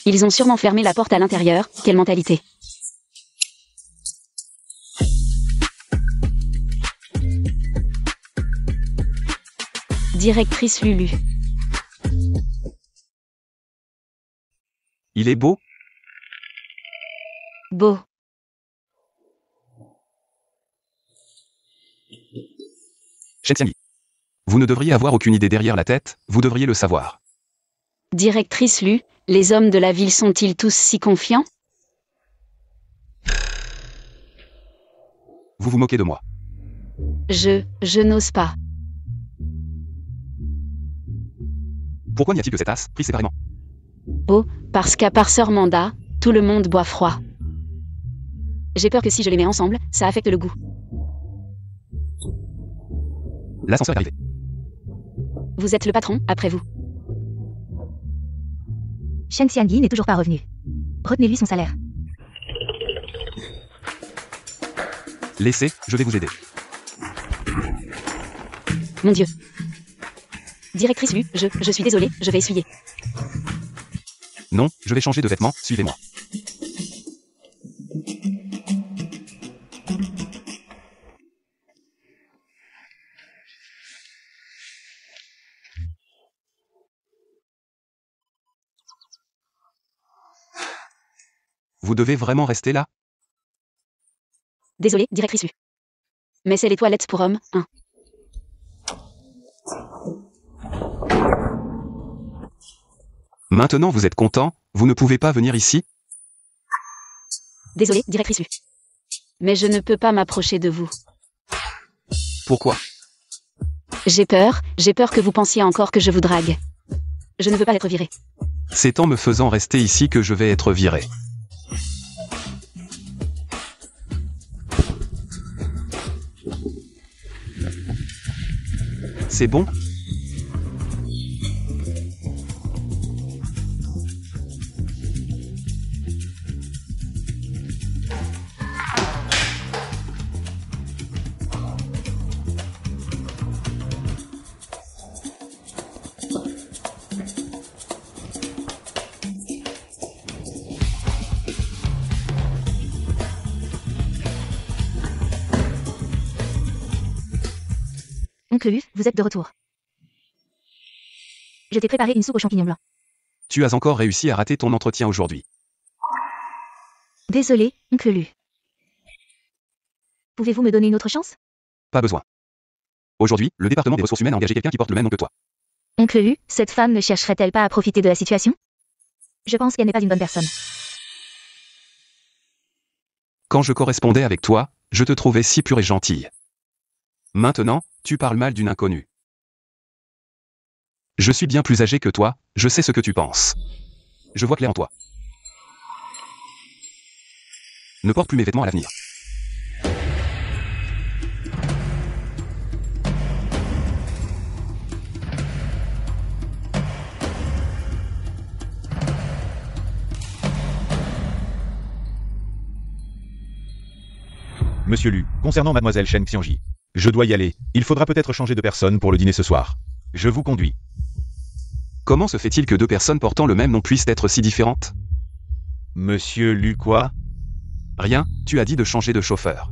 Ils ont sûrement fermé la porte à l'intérieur, quelle mentalité. Directrice Lulu. Il est beau? Beau. Shen Xiangyi. Vous ne devriez avoir aucune idée derrière la tête, vous devriez le savoir. Directrice Lu, les hommes de la ville sont-ils tous si confiants? Vous vous moquez de moi. Je n'ose pas. Pourquoi n'y a-t-il que cet as, pris séparément? Oh, parce qu'à part Sœur Manda, tout le monde boit froid. J'ai peur que si je les mets ensemble, ça affecte le goût. L'ascenseur est arrivé. Vous êtes le patron, après vous. Shen Xiangyi n'est toujours pas revenu. Retenez-lui son salaire. Laissez, je vais vous aider. Mon Dieu. Directrice Lu, je suis désolée, je vais essuyer. Non, je vais changer de vêtements, suivez-moi. Vous devez vraiment rester là? Désolée, directrice Lu. Mais c'est les toilettes pour hommes, hein. Maintenant vous êtes content, vous ne pouvez pas venir ici? Désolée, directrice Lu. Mais je ne peux pas m'approcher de vous. Pourquoi? J'ai peur que vous pensiez encore que je vous drague. Je ne veux pas être virée. C'est en me faisant rester ici que je vais être viré. C'est bon? Oncle Lu, vous êtes de retour. Je t'ai préparé une soupe aux champignons blancs. Tu as encore réussi à rater ton entretien aujourd'hui. Désolé, Oncle Lu. Pouvez-vous me donner une autre chance? Pas besoin. Aujourd'hui, le département des ressources humaines a engagé quelqu'un qui porte le même nom que toi. Oncle Lu, cette femme ne chercherait-elle pas à profiter de la situation? Je pense qu'elle n'est pas une bonne personne. Quand je correspondais avec toi, je te trouvais si pure et gentille. Maintenant, tu parles mal d'une inconnue. Je suis bien plus âgé que toi, je sais ce que tu penses. Je vois clair en toi. Ne porte plus mes vêtements à l'avenir. Monsieur Lu, concernant mademoiselle Shen Xiangyi, je dois y aller. Il faudra peut-être changer de personne pour le dîner ce soir. Je vous conduis. Comment se fait-il que deux personnes portant le même nom puissent être si différentes? Monsieur Lu quoi? Rien, tu as dit de changer de chauffeur.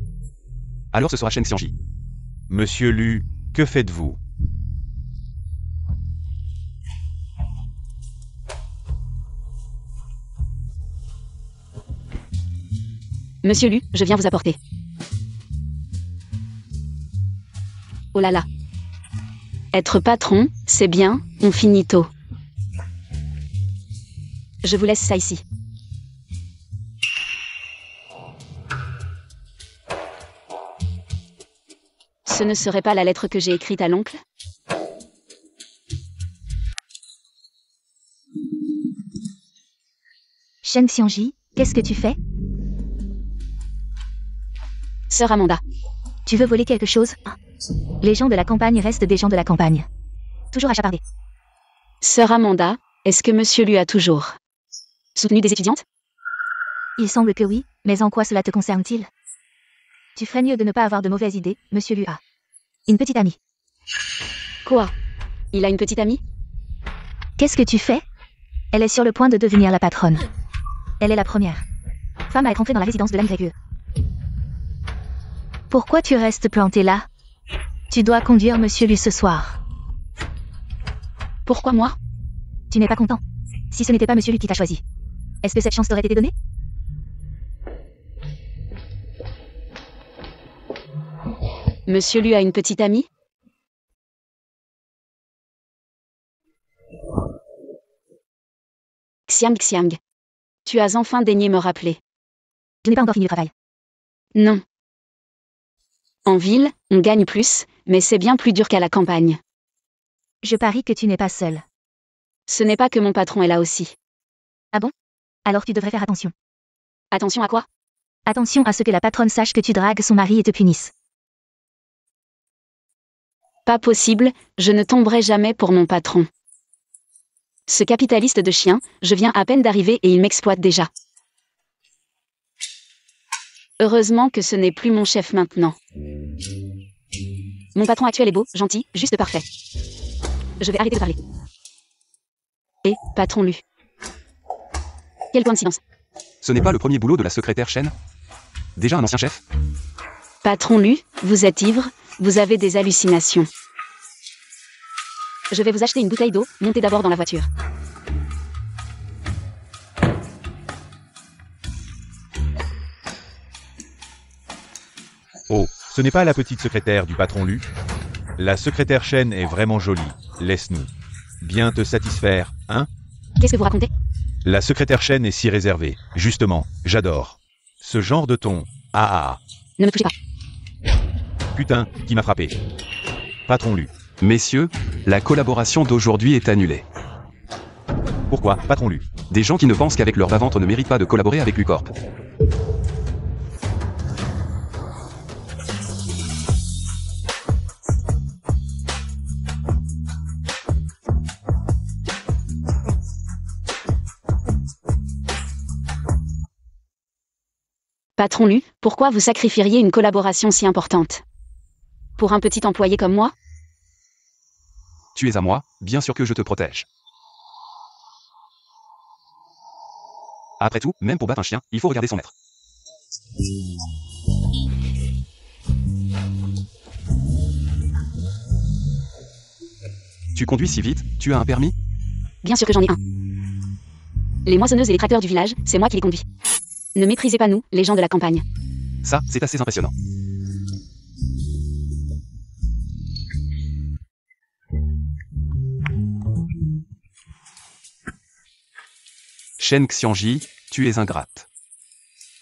Alors ce sera Shen Xiangyi. Monsieur Lu, que faites-vous? Monsieur Lu, je viens vous apporter. Oh là là. Être patron, c'est bien, on finit tôt. Je vous laisse ça ici. Ce ne serait pas la lettre que j'ai écrite à l'oncle? Shen Xiangyi, qu'est-ce que tu fais? Sœur Amanda. Tu veux voler quelque chose? Les gens de la campagne restent des gens de la campagne. Toujours à chaparder. Sœur Amanda, est-ce que monsieur Lu a toujours soutenu des étudiantes? Il semble que oui, mais en quoi cela te concerne-t-il? Tu ferais mieux de ne pas avoir de mauvaises idées, monsieur Lu a une petite amie. Quoi? Il a une petite amie? Qu'est-ce que tu fais? Elle est sur le point de devenir la patronne. Elle est la première femme à être entrée dans la résidence de l'Anne. Pourquoi tu restes planté là? Tu dois conduire Monsieur Lu ce soir. Pourquoi moi? Tu n'es pas content? Si ce n'était pas Monsieur Lu qui t'a choisi, est-ce que cette chance t'aurait été donnée? Monsieur Lu a une petite amie? Xiang. Tu as enfin daigné me rappeler. Je n'ai pas encore fini le travail. Non. En ville, on gagne plus, mais c'est bien plus dur qu'à la campagne. Je parie que tu n'es pas seul. Ce n'est pas que mon patron est là aussi. Ah bon? Alors tu devrais faire attention. Attention à quoi? Attention à ce que la patronne sache que tu dragues son mari et te punisse. Pas possible, je ne tomberai jamais pour mon patron. Ce capitaliste de chien, je viens à peine d'arriver et il m'exploite déjà. Heureusement que ce n'est plus mon chef maintenant. Mon patron actuel est beau, gentil, juste parfait. Je vais arrêter de parler. Et, patron Lu. Quelle coïncidence. Ce n'est pas le premier boulot de la secrétaire Shen? Déjà un ancien chef? Patron Lu, vous êtes ivre, vous avez des hallucinations. Je vais vous acheter une bouteille d'eau, montez d'abord dans la voiture. Oh, ce n'est pas la petite secrétaire du patron Lu? La secrétaire Shen est vraiment jolie, laisse-nous bien te satisfaire, hein? Qu'est-ce que vous racontez? La secrétaire Shen est si réservée, justement, j'adore. Ce genre de ton, ah. Ne me touchez pas. Putain, qui m'a frappé. Patron Lu. Messieurs, la collaboration d'aujourd'hui est annulée. Pourquoi, patron Lu? Des gens qui ne pensent qu'avec leur bas-ventre ne méritent pas de collaborer avec Lucorp. Patron Lu, pourquoi vous sacrifieriez une collaboration si importante? Pour un petit employé comme moi? Tu es à moi, bien sûr que je te protège. Après tout, même pour battre un chien, il faut regarder son maître. Tu conduis si vite, tu as un permis? Bien sûr que j'en ai un. Les moissonneuses et les tracteurs du village, c'est moi qui les conduis. Ne méprisez pas nous, les gens de la campagne. Ça, c'est assez impressionnant. Shen Xiangji, tu es ingrate.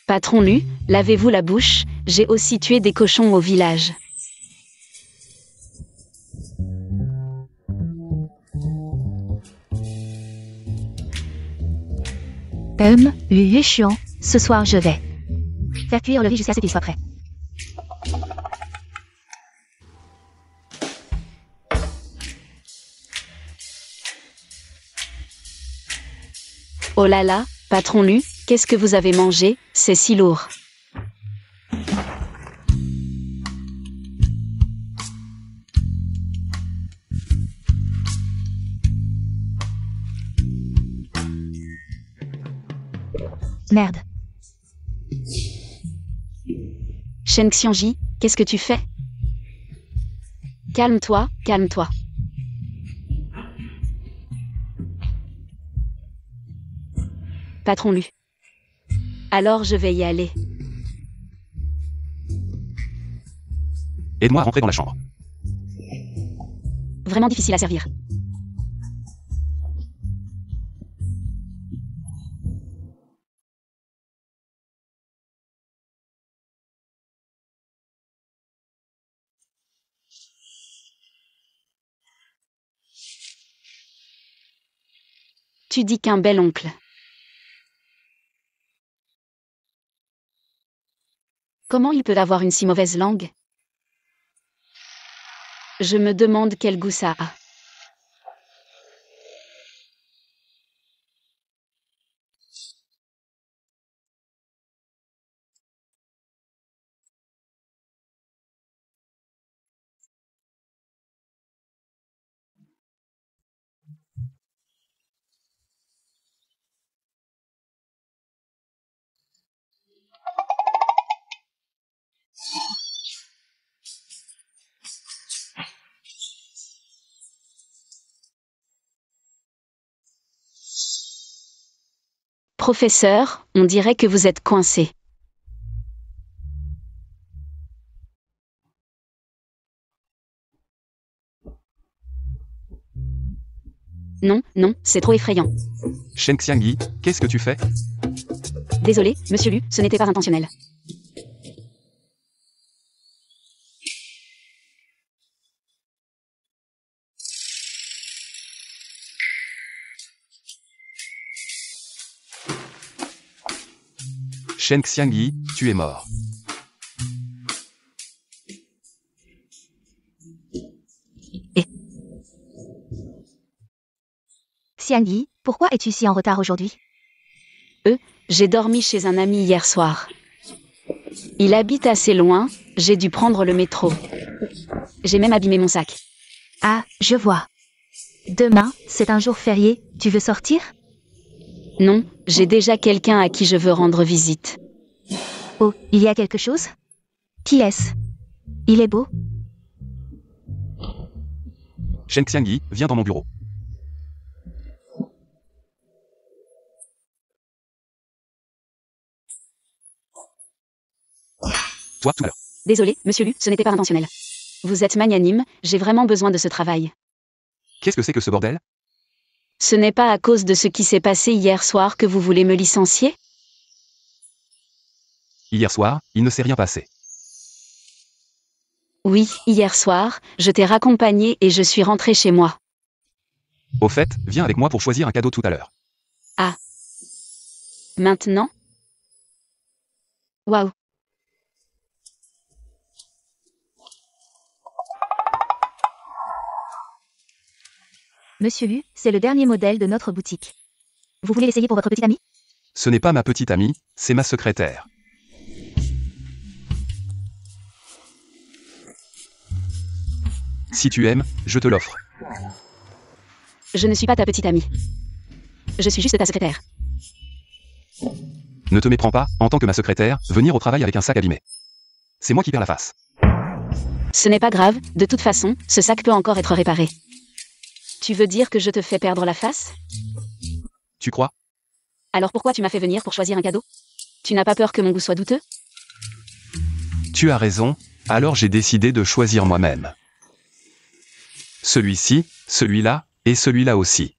Patron Lu, lavez-vous la bouche, j'ai aussi tué des cochons au village. Lu chiant, ce soir je vais faire cuire le riz jusqu'à ce qu'il soit prêt. Oh là là, patron Lu, qu'est-ce que vous avez mangé, c'est si lourd. Merde. Shen Xiangji, qu'est-ce que tu fais? Calme-toi, calme-toi. Patron Lu. Alors je vais y aller. Aide-moi à rentrer dans la chambre. Vraiment difficile à servir. Tu dis qu'un bel oncle. Comment il peut avoir une si mauvaise langue? Je me demande quel goût ça a. Professeur, on dirait que vous êtes coincé. Non, non, c'est trop effrayant. Shen Xiangyi, qu'est-ce que tu fais? Désolé, monsieur Lu, ce n'était pas intentionnel. Shen Xiangyi, tu es mort. Xiangyi, pourquoi es-tu si en retard aujourd'hui? J'ai dormi chez un ami hier soir. Il habite assez loin, j'ai dû prendre le métro. J'ai même abîmé mon sac. Ah, je vois. Demain, c'est un jour férié, tu veux sortir? Non, j'ai déjà quelqu'un à qui je veux rendre visite. Oh, il y a quelque chose? Qui est-ce? Il est beau? Shen Xiangyi, viens dans mon bureau. Toi, tout à l'heure. Désolé, monsieur Lu, ce n'était pas intentionnel. Vous êtes magnanime, j'ai vraiment besoin de ce travail. Qu'est-ce que c'est que ce bordel? Ce n'est pas à cause de ce qui s'est passé hier soir que vous voulez me licencier? Hier soir, il ne s'est rien passé. Oui, hier soir, je t'ai raccompagné et je suis rentrée chez moi. Au fait, viens avec moi pour choisir un cadeau tout à l'heure. Ah. Maintenant? Waouh. Monsieur Lu, c'est le dernier modèle de notre boutique. Vous voulez l'essayer pour votre petite amie? Ce n'est pas ma petite amie, c'est ma secrétaire. Si tu aimes, je te l'offre. Je ne suis pas ta petite amie. Je suis juste ta secrétaire. Ne te méprends pas, en tant que ma secrétaire, venir au travail avec un sac abîmé. C'est moi qui perds la face. Ce n'est pas grave, de toute façon, ce sac peut encore être réparé. Tu veux dire que je te fais perdre la face? Tu crois? Alors pourquoi tu m'as fait venir pour choisir un cadeau? Tu n'as pas peur que mon goût soit douteux? Tu as raison, alors j'ai décidé de choisir moi-même. Celui-ci, celui-là, et celui-là aussi.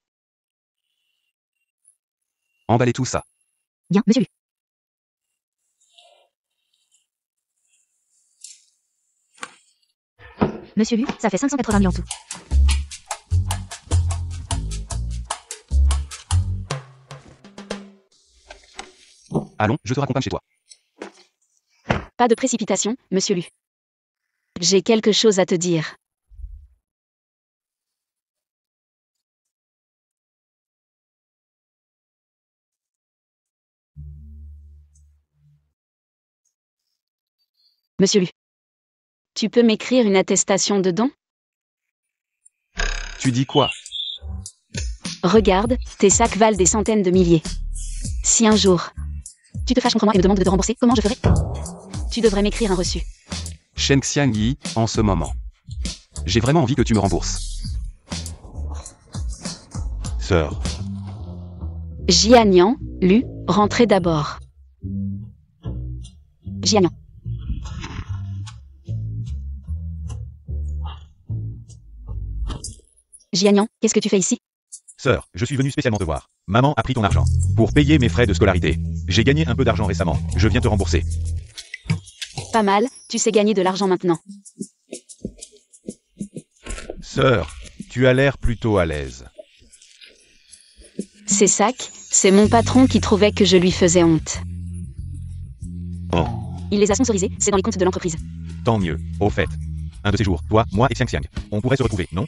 Emballez tout ça. Bien, monsieur Lu. Monsieur Lu, ça fait 580 000 en tout. Allons, je te raccompagne chez toi. Pas de précipitation, monsieur Lu. J'ai quelque chose à te dire. Monsieur Lu. Tu peux m'écrire une attestation de don? Tu dis quoi? Regarde, tes sacs valent des centaines de milliers. Si un jour, tu te fâches contre moi et me demandes de te rembourser, comment je ferai? Tu devrais m'écrire un reçu. Shen Xiangyi, en ce moment. J'ai vraiment envie que tu me rembourses. Sœur, Jianian, Lu, rentrez d'abord. Jianian. Jianian, qu'est-ce que tu fais ici? sœur, je suis venu spécialement te voir. Maman a pris ton argent. Pour payer mes frais de scolarité. J'ai gagné un peu d'argent récemment. Je viens te rembourser. Pas mal, tu sais gagner de l'argent maintenant. Sœur, tu as l'air plutôt à l'aise. Ces sacs, c'est mon patron qui trouvait que je lui faisais honte. Oh, Il les a sponsorisés, c'est dans les comptes de l'entreprise. tant mieux. Au fait, un de ces jours, toi, moi et Xiang Xiang, on pourrait se retrouver, non?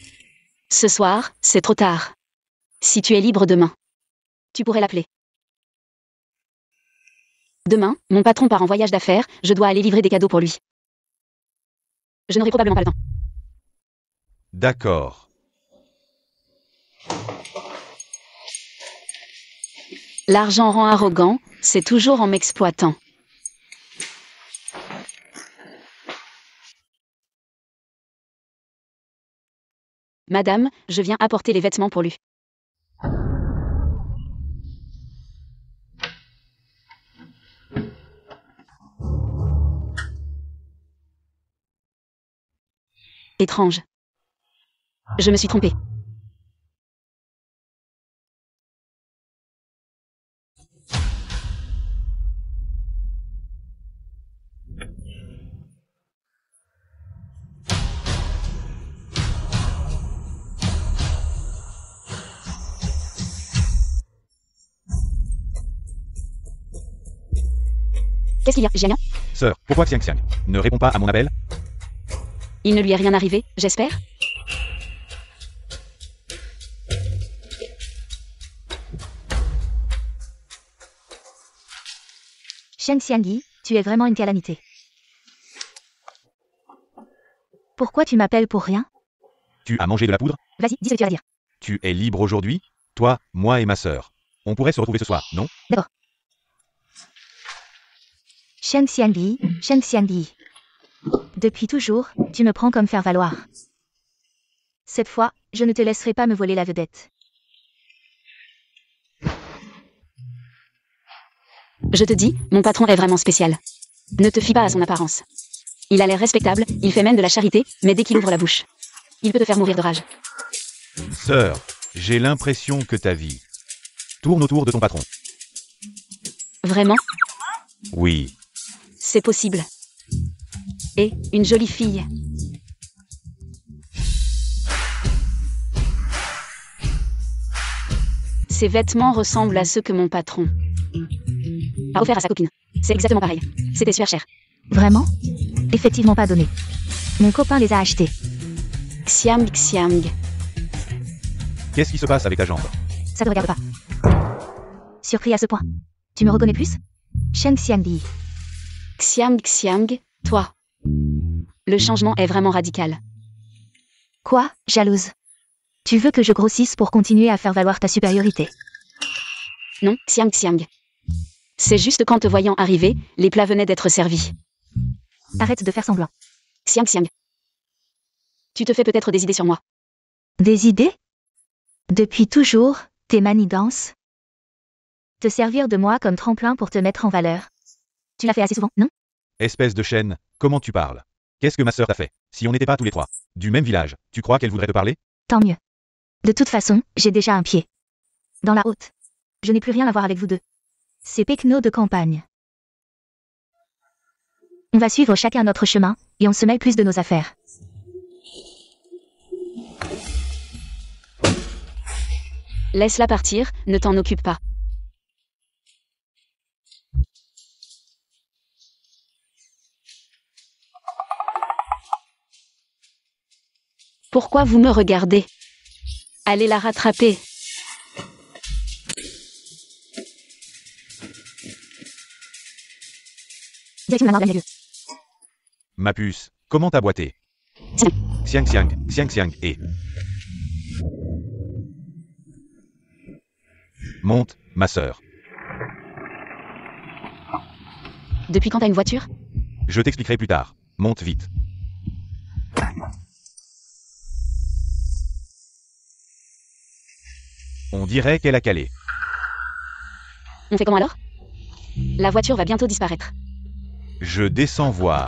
Ce soir, c'est trop tard. Si tu es libre demain, tu pourrais l'appeler. Demain, mon patron part en voyage d'affaires, je dois aller livrer des cadeaux pour lui. Je n'aurai probablement pas le temps. D'accord. L'argent rend arrogant, c'est toujours en m'exploitant. Madame, je viens apporter les vêtements pour lui. Étrange. Je me suis trompée. Qu'est-ce qu'il y a, Jianian? Sœur, pourquoi Xiang Xiang ne répond pas à mon appel? Il ne lui est rien arrivé, j'espère? Shen Xiangyi, tu es vraiment une calamité. Pourquoi tu m'appelles pour rien? Tu as mangé de la poudre? Vas-y, dis ce que tu as à dire. Tu es libre aujourd'hui? Toi, moi et ma sœur. On pourrait se retrouver ce soir, non? D'accord. Shen Xiangyi, Shen Xiangyi. Depuis toujours, tu me prends comme faire valoir. Cette fois, je ne te laisserai pas me voler la vedette. Je te dis, mon patron est vraiment spécial. Ne te fie pas à son apparence. Il a l'air respectable, il fait même de la charité, mais dès qu'il ouvre la bouche, il peut te faire mourir de rage. Sœur, j'ai l'impression que ta vie tourne autour de ton patron. Vraiment? Oui. C'est possible. Et une jolie fille. Ses vêtements ressemblent à ceux que mon patron a offert à sa copine. C'est exactement pareil. C'était super cher. Vraiment? Effectivement pas donné. Mon copain les a achetés. Xiang Xiang. Qu'est-ce qui se passe avec ta jambe? Ça te regarde pas. Surpris à ce point. Tu me reconnais plus? Shen Xiangyi. Xiang Xiang, toi. Le changement est vraiment radical. Quoi, jalouse? Tu veux que je grossisse pour continuer à faire valoir ta supériorité? Non, Xiang Xiang. C'est juste qu'en te voyant arriver, les plats venaient d'être servis. Arrête de faire semblant. Xiang Xiang. Tu te fais peut-être des idées sur moi. Des idées? Depuis toujours, tes manigances? Te servir de moi comme tremplin pour te mettre en valeur. Tu l'as fait assez souvent, non? Espèce de chaîne, comment tu parles? Qu'est-ce que ma sœur t'a fait? Si on n'était pas tous les trois du même village, tu crois qu'elle voudrait te parler? Tant mieux. De toute façon, j'ai déjà un pied dans la haute. Je n'ai plus rien à voir avec vous deux. C'est Pecno de campagne. On va suivre chacun notre chemin, et on se mêle plus de nos affaires. Laisse-la partir, ne t'en occupe pas. Pourquoi vous me regardez? Allez la rattraper. Direction de la main de la Ma puce, comment t'as boité? Xiang Xiang, Xiang Xiang, et... Monte, ma sœur. Depuis quand t'as une voiture? Je t'expliquerai plus tard. Monte vite. On dirait qu'elle a calé. On fait comment alors? La voiture va bientôt disparaître. Je descends voir.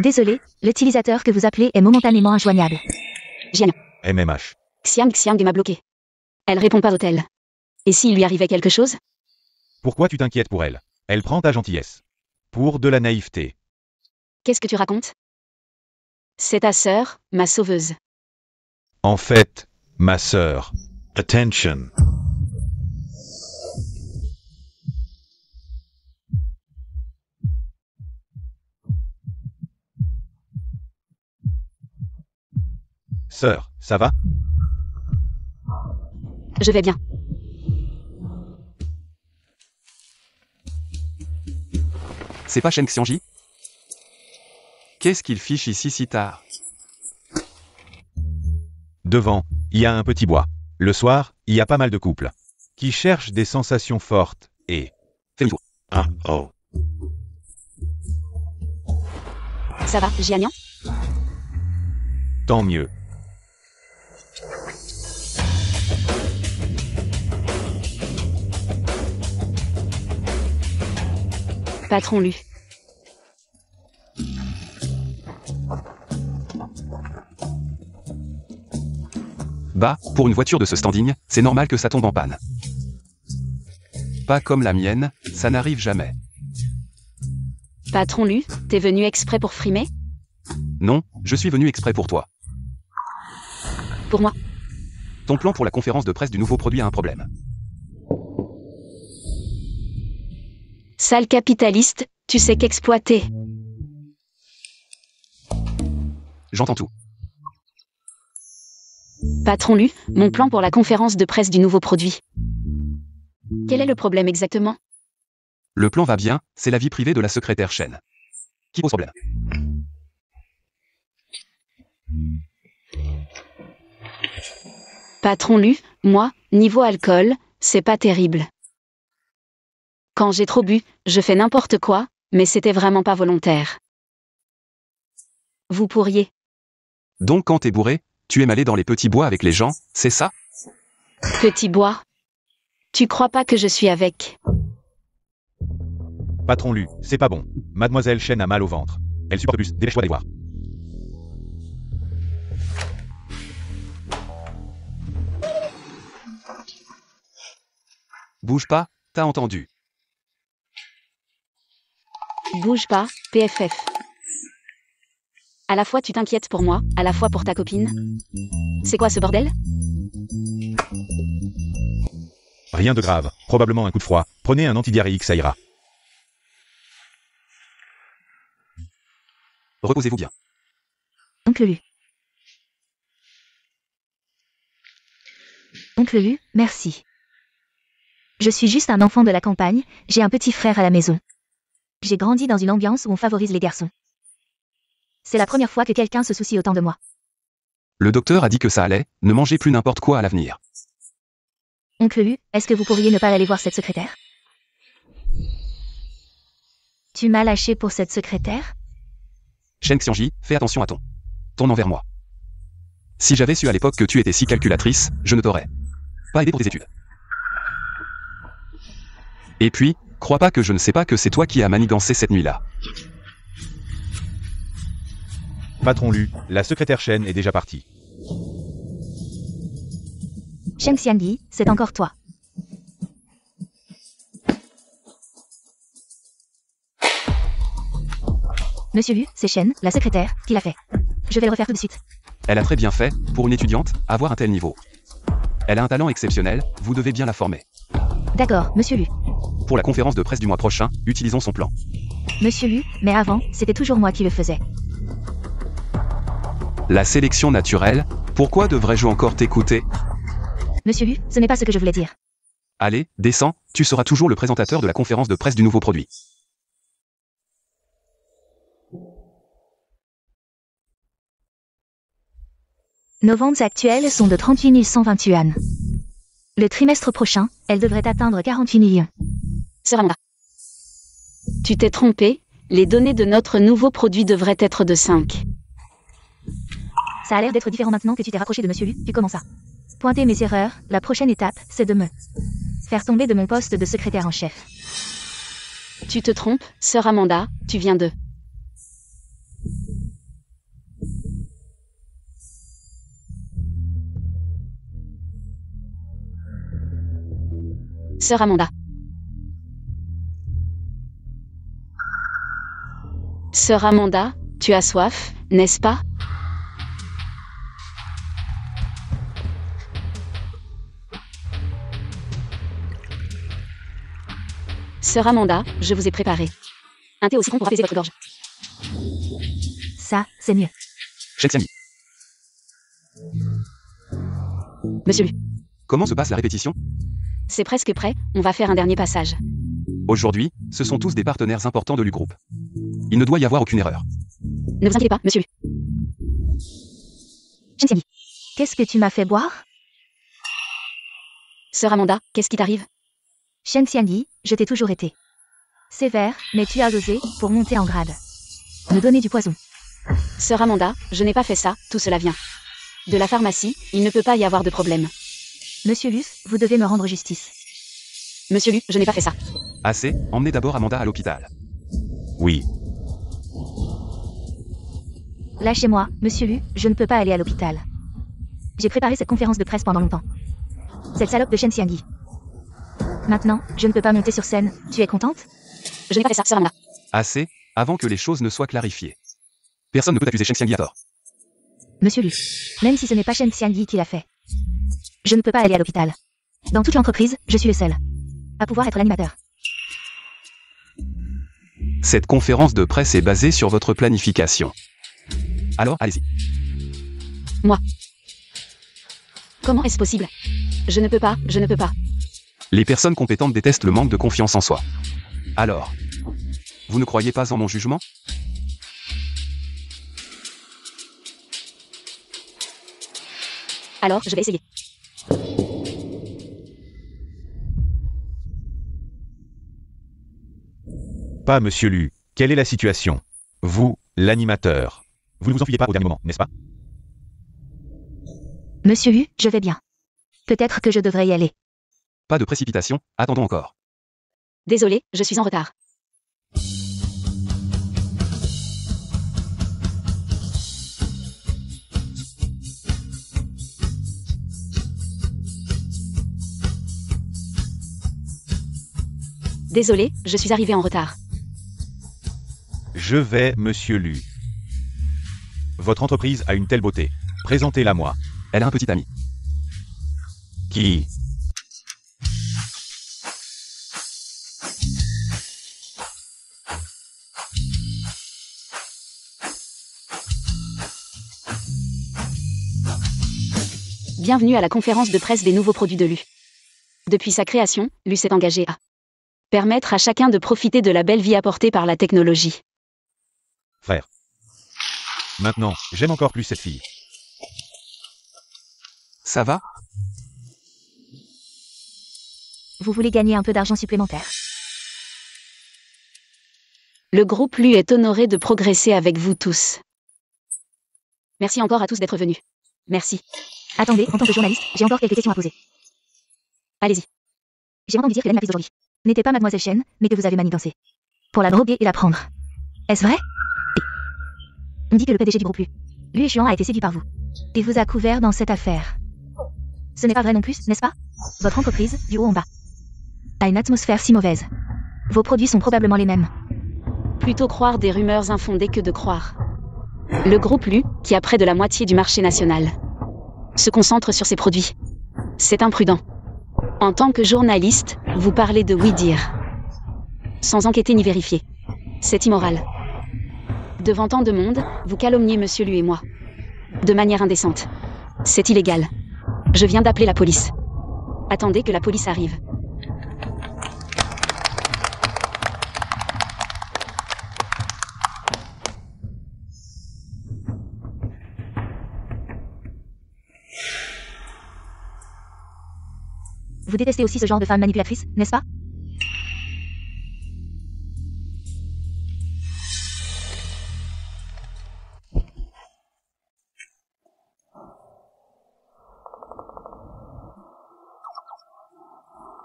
Désolé, l'utilisateur que vous appelez est momentanément injoignable. Jian. MMH. Xiang Xiang m'a bloqué. Elle répond pas au tel. Et s'il lui arrivait quelque chose? Pourquoi tu t'inquiètes pour elle? Elle prend ta gentillesse. Pour de la naïveté. Qu'est-ce que tu racontes? C'est ta sœur, ma sauveuse. En fait, ma sœur. Attention. Sœur, ça va? Je vais bien. C'est pas Shen Xiangyi? Qu'est-ce qu'il fiche ici si tard? Devant, il y a un petit bois. Le soir, il y a pas mal de couples qui cherchent des sensations fortes et... Fais-moi tour. Ah, oh. Ça va, Jianian? Tant mieux. Patron Lu. Bah, pour une voiture de ce standing, c'est normal que ça tombe en panne. Pas comme la mienne, ça n'arrive jamais. Patron Lu, t'es venu exprès pour frimer? Non, je suis venu exprès pour toi. Pour moi. Ton plan pour la conférence de presse du nouveau produit a un problème. Sale capitaliste, tu sais qu'exploiter. J'entends tout. Patron Lu, mon plan pour la conférence de presse du nouveau produit. Quel est le problème exactement? Le plan va bien, c'est la vie privée de la secrétaire Chen qui pose problème. Patron Lu, moi, niveau alcool, c'est pas terrible. Quand j'ai trop bu, je fais n'importe quoi, mais c'était vraiment pas volontaire. Vous pourriez. Donc quand t'es bourré, tu aimes aller dans les petits bois avec les gens, c'est ça? Petit bois. Tu crois pas que je suis avec? Patron Lu, c'est pas bon. Mademoiselle Chen a mal au ventre. Elle supporte plus, dépêche-toi d'aller voir. Bouge pas, t'as entendu. Bouge pas, PFF. À la fois tu t'inquiètes pour moi, à la fois pour ta copine. C'est quoi ce bordel? Rien de grave, probablement un coup de froid. Prenez un antidiarrhéique, ça ira. Reposez-vous bien. Oncle Lu. Oncle Lu, merci. Je suis juste un enfant de la campagne, j'ai un petit frère à la maison. J'ai grandi dans une ambiance où on favorise les garçons. C'est la première fois que quelqu'un se soucie autant de moi. Le docteur a dit que ça allait, ne mangez plus n'importe quoi à l'avenir. Oncle Lu, est-ce que vous pourriez ne pas aller voir cette secrétaire? Tu m'as lâché pour cette secrétaire? Shen Xiangji, fais attention à ton tournant vers moi. Si j'avais su à l'époque que tu étais si calculatrice, je ne t'aurais pas aidé pour tes études. Et puis, crois pas que je ne sais pas que c'est toi qui as manigancé cette nuit-là. Patron Lu, la secrétaire Chen est déjà partie. Shen Xiangyi, c'est encore toi. Monsieur Lu, c'est Shen, la secrétaire, qui l'a fait. Je vais le refaire tout de suite. Elle a très bien fait, pour une étudiante, avoir un tel niveau. Elle a un talent exceptionnel, vous devez bien la former. D'accord, Monsieur Lu. Pour la conférence de presse du mois prochain, utilisons son plan. Monsieur Lu, mais avant, c'était toujours moi qui le faisais. La sélection naturelle, pourquoi devrais-je encore t'écouter? Monsieur Lu, ce n'est pas ce que je voulais dire. Allez, descends, tu seras toujours le présentateur de la conférence de presse du nouveau produit. Nos ventes actuelles sont de 38 120 yuan. Le trimestre prochain, elles devraient atteindre 48 millions. Sœur Amanda. Tu t'es trompé, les données de notre nouveau produit devraient être de 5. Ça a l'air d'être différent maintenant que tu t'es rapproché de Monsieur Lu, tu commences à pointer mes erreurs, la prochaine étape, c'est de me faire tomber de mon poste de secrétaire en chef. Tu te trompes, sœur Amanda, tu viens de... Sœur Amanda. Sœur Amanda, tu as soif, n'est-ce pas? Sœur Amanda, je vous ai préparé un thé au citron pour apaiser votre gorge. Ça, c'est mieux. Shen Xiangyi. Monsieur Lu, Comment se passe la répétition? c'est presque prêt, on va faire un dernier passage. Aujourd'hui, ce sont tous des partenaires importants de l'U-Groupe. Il ne doit y avoir aucune erreur. Ne vous inquiétez pas, monsieur Lu. Shen Xiangyi. Qu'est-ce que tu m'as fait boire? Sœur Amanda, qu'est-ce qui t'arrive? Shen Xiangyi, je t'ai toujours été sévère, mais tu as osé, pour monter en grade, me donner du poison. Sœur Amanda, je n'ai pas fait ça, tout cela vient de la pharmacie, il ne peut pas y avoir de problème. Monsieur Lu, vous devez me rendre justice. Monsieur Lu, je n'ai pas fait ça. Assez, emmenez d'abord Amanda à l'hôpital. Oui. Lâchez-moi, monsieur Lu, je ne peux pas aller à l'hôpital. J'ai préparé cette conférence de presse pendant longtemps. Cette salope de Shen Xiangyi. Maintenant, je ne peux pas monter sur scène. Tu es contente? Je n'ai pas fait ça, Sarah. Assez, avant que les choses ne soient clarifiées. Personne ne peut accuser Shen Xiangyi à tort. Monsieur Lu, même si ce n'est pas Shen Xiangyi qui l'a fait, je ne peux pas aller à l'hôpital. Dans toute l'entreprise, je suis le seul à pouvoir être l'animateur. Cette conférence de presse est basée sur votre planification. Alors, allez-y. Moi. Comment est-ce possible? Je ne peux pas. Les personnes compétentes détestent le manque de confiance en soi. Alors, vous ne croyez pas en mon jugement? Alors, je vais essayer. Pas monsieur Lu. Quelle est la situation? Vous, l'animateur. Vous ne vous enfuyez pas au dernier moment, n'est-ce pas? Monsieur Lu, je vais bien. Peut-être que je devrais y aller. Pas de précipitation, attendons encore. Désolé, je suis en retard. Désolé, je suis arrivé en retard. Je vais, monsieur Lu. Votre entreprise a une telle beauté. Présentez-la-moi. Elle a un petit ami. Qui? Bienvenue à la conférence de presse des nouveaux produits de Lu. Depuis sa création, Lu s'est engagé à permettre à chacun de profiter de la belle vie apportée par la technologie. Frère. Maintenant, j'aime encore plus cette fille. Ça va? Vous voulez gagner un peu d'argent supplémentaire? Le groupe Lu est honoré de progresser avec vous tous. Merci encore à tous d'être venus. Merci. Attendez, en tant que journaliste, j'ai encore quelques questions à poser. Allez-y. J'ai entendu dire que l'animatrice d'aujourd'hui n'était pas Mademoiselle Shen, mais que vous avez manigancé pour la droguer et la prendre. Est-ce vrai? On dit que le PDG du groupe Lu Xuan a été séduit par vous et vous a couvert dans cette affaire. Ce n'est pas vrai non plus, n'est-ce pas? Votre entreprise, du haut en bas, a une atmosphère si mauvaise. Vos produits sont probablement les mêmes. Plutôt croire des rumeurs infondées que de croire. Le groupe Lu, qui a près de la moitié du marché national, se concentre sur ses produits. C'est imprudent. En tant que journaliste, vous parlez de oui-dire, sans enquêter ni vérifier. C'est immoral. Devant tant de monde, vous calomniez Monsieur Lu et moi. De manière indécente. C'est illégal. Je viens d'appeler la police. Attendez que la police arrive. Vous détestez aussi ce genre de femme manipulatrice, n'est-ce pas?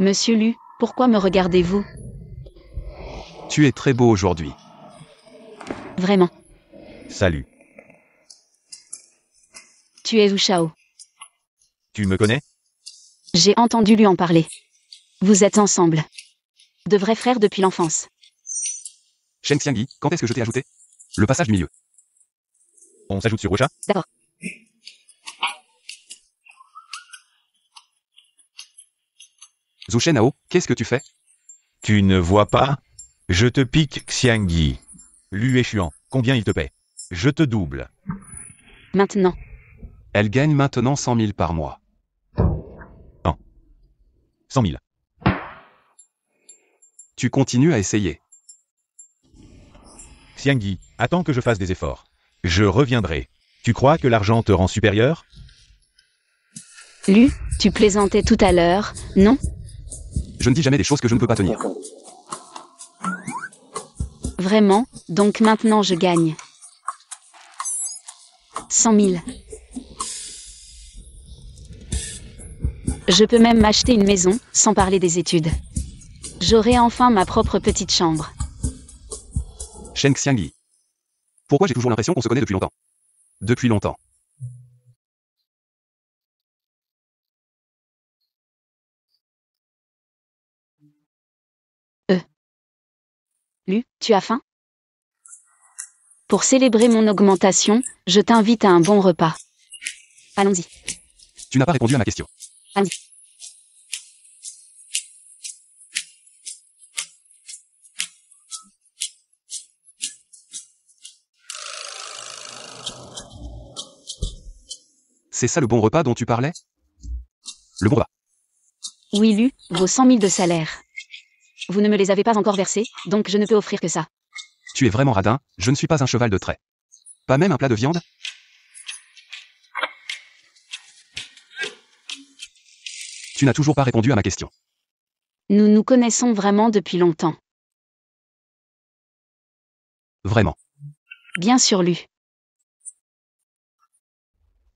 Monsieur Lu, pourquoi me regardez-vous? Tu es très beau aujourd'hui. Vraiment. Salut. Tu es Wu Shao. Tu me connais? J'ai entendu lui en parler. Vous êtes ensemble. De vrais frères depuis l'enfance. Shen Xiangyi, quand est-ce que je t'ai ajouté? Le passage du milieu. On s'ajoute sur Wecha? D'accord. Zhu Shenhao, qu'est-ce que tu fais? Tu ne vois pas? Je te pique Xiangyi. Lu Xuan, combien il te paie? Je te double. Maintenant. Elle gagne maintenant 100 000 par mois. 100 000. Tu continues à essayer. Xiangyi, attends que je fasse des efforts. Je reviendrai. Tu crois que l'argent te rend supérieur? Lu, tu plaisantais tout à l'heure, non? Je ne dis jamais des choses que je ne peux pas tenir. Vraiment, donc maintenant je gagne. 100 000. Je peux même m'acheter une maison, sans parler des études. J'aurai enfin ma propre petite chambre. Shen Xiangyi. Pourquoi j'ai toujours l'impression qu'on se connaît depuis longtemps? Depuis longtemps. Lu, tu as faim? Pour célébrer mon augmentation, je t'invite à un bon repas. Allons-y. Tu n'as pas répondu à ma question. Allons-y. C'est ça le bon repas dont tu parlais? Le bon repas. Oui, Lu, vos 100 000 de salaire. Vous ne me les avez pas encore versés, donc je ne peux offrir que ça. Tu es vraiment radin, je ne suis pas un cheval de trait. Pas même un plat de viande? Tu n'as toujours pas répondu à ma question. Nous nous connaissons vraiment depuis longtemps. Vraiment. Bien sûr, Lu.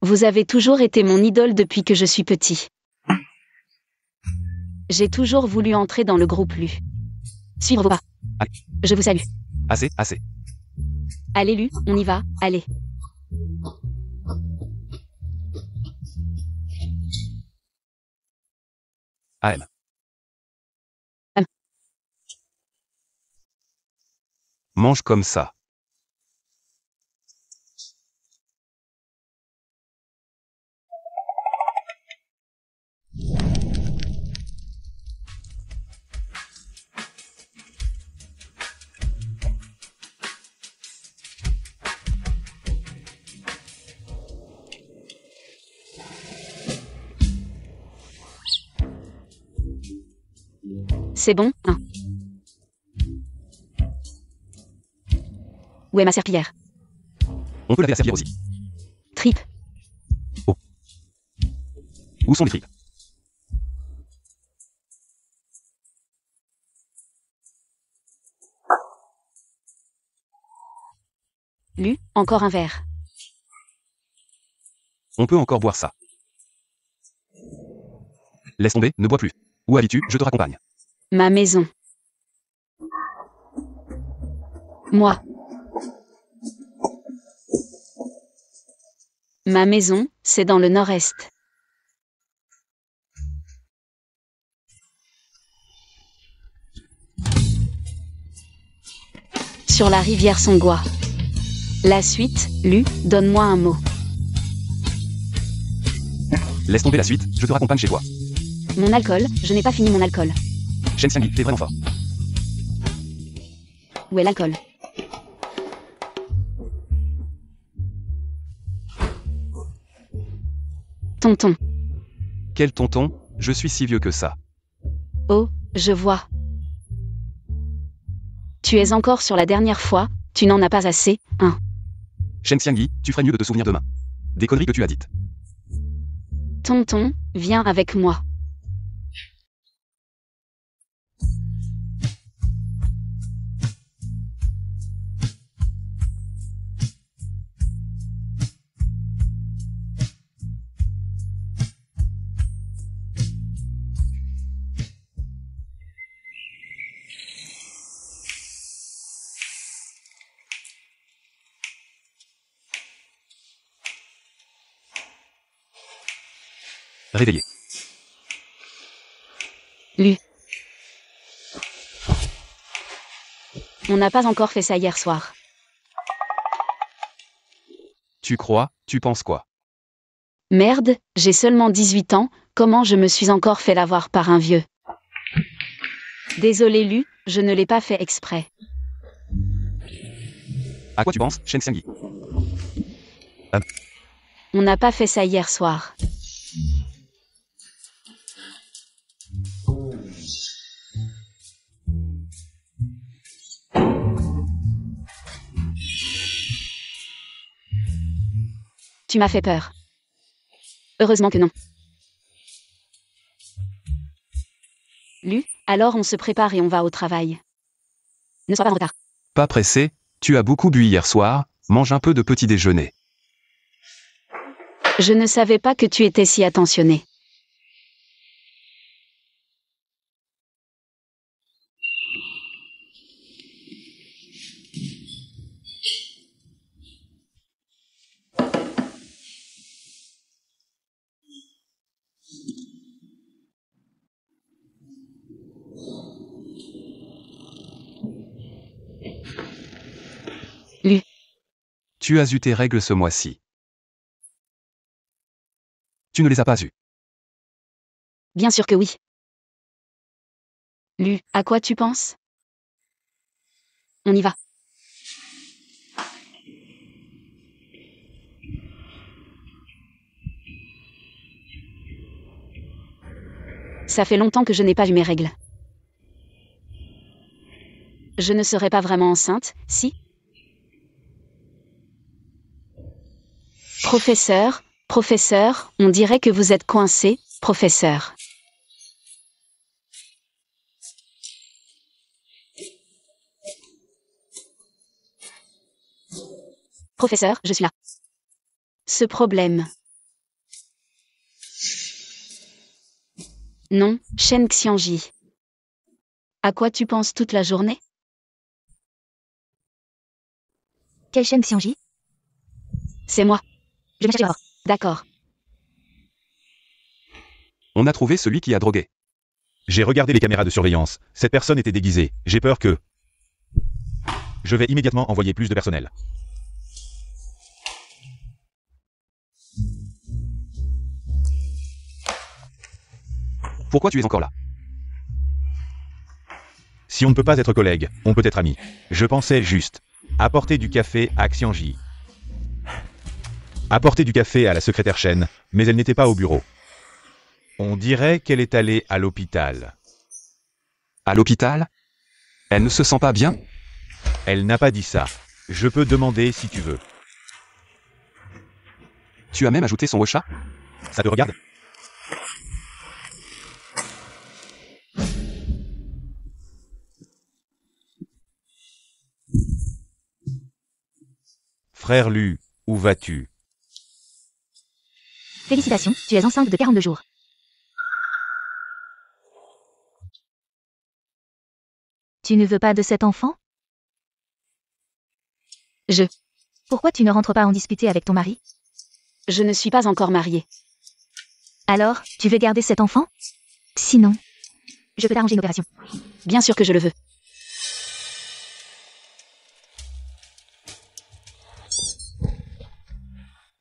Vous avez toujours été mon idole depuis que je suis petit. J'ai toujours voulu entrer dans le groupe Lu. Suivre vos pas. Allez. Je vous salue. Assez, assez. Allez, Lu, on y va, allez. AM. Mange comme ça. C'est bon, hein? Où est ma serpillière? On peut laver la serpillière aussi. Trip. Où sont les tripes? Lu, encore un verre. On peut encore boire ça. Laisse tomber, ne bois plus. Où habites-tu, je te raccompagne. Ma maison. Moi. Ma maison, c'est dans le nord-est. Sur la rivière Songua. La suite, Lu, donne-moi un mot. Laisse tomber la suite, je te raccompagne chez toi. Mon alcool, je n'ai pas fini mon alcool. Shen Xiangyi, t'es vraiment fort. Où est l'alcool? Tonton. Quel tonton, je suis si vieux que ça. Oh, je vois. Tu es encore sur la dernière fois, tu n'en as pas assez, hein. Shen Xiangyi, tu ferais mieux de te souvenir demain. Des conneries que tu as dites. Tonton, viens avec moi. Réveillé. Lu. On n'a pas encore fait ça hier soir. Tu crois, tu penses quoi? Merde, j'ai seulement 18 ans, comment je me suis encore fait l'avoir par un vieux? Désolé Lu, je ne l'ai pas fait exprès. À quoi tu penses, Shen Xiangyi? On n'a pas fait ça hier soir. Tu m'as fait peur. Heureusement que non. Lu, alors on se prépare et on va au travail. Ne sois pas en retard. Pas pressé, tu as beaucoup bu hier soir, mange un peu de petit déjeuner. Je ne savais pas que tu étais si attentionné. Tu as eu tes règles ce mois-ci. Tu ne les as pas eues. Bien sûr que oui. Lu, à quoi tu penses? On y va. Ça fait longtemps que je n'ai pas vu mes règles. Je ne serai pas vraiment enceinte, si? Professeur, on dirait que vous êtes coincé, professeur. Professeur, je suis là. Ce problème. Non, Shen Xiangji. À quoi tu penses toute la journée? Quelle chaîne Xiangji? C'est moi. Je viens chercher Aurore. D'accord. On a trouvé celui qui a drogué. J'ai regardé les caméras de surveillance. Cette personne était déguisée. J'ai peur que... Je vais immédiatement envoyer plus de personnel. Pourquoi tu es encore là? Si on ne peut pas être collègues, on peut être amis. Je pensais juste apporter du café à Xiangji. Apporter du café à la secrétaire Shen, mais elle n'était pas au bureau. On dirait qu'elle est allée à l'hôpital. À l'hôpital? Elle ne se sent pas bien? Elle n'a pas dit ça. Je peux demander si tu veux. Tu as même ajouté son chat? Ça te regarde? Frère Lu, où vas-tu? Félicitations, tu es enceinte de 42 jours. Tu ne veux pas de cet enfant? Pourquoi tu ne rentres pas en discuter avec ton mari? Je ne suis pas encore mariée. Alors, tu veux garder cet enfant? Sinon, je peux t'arranger une opération. Bien sûr que je le veux.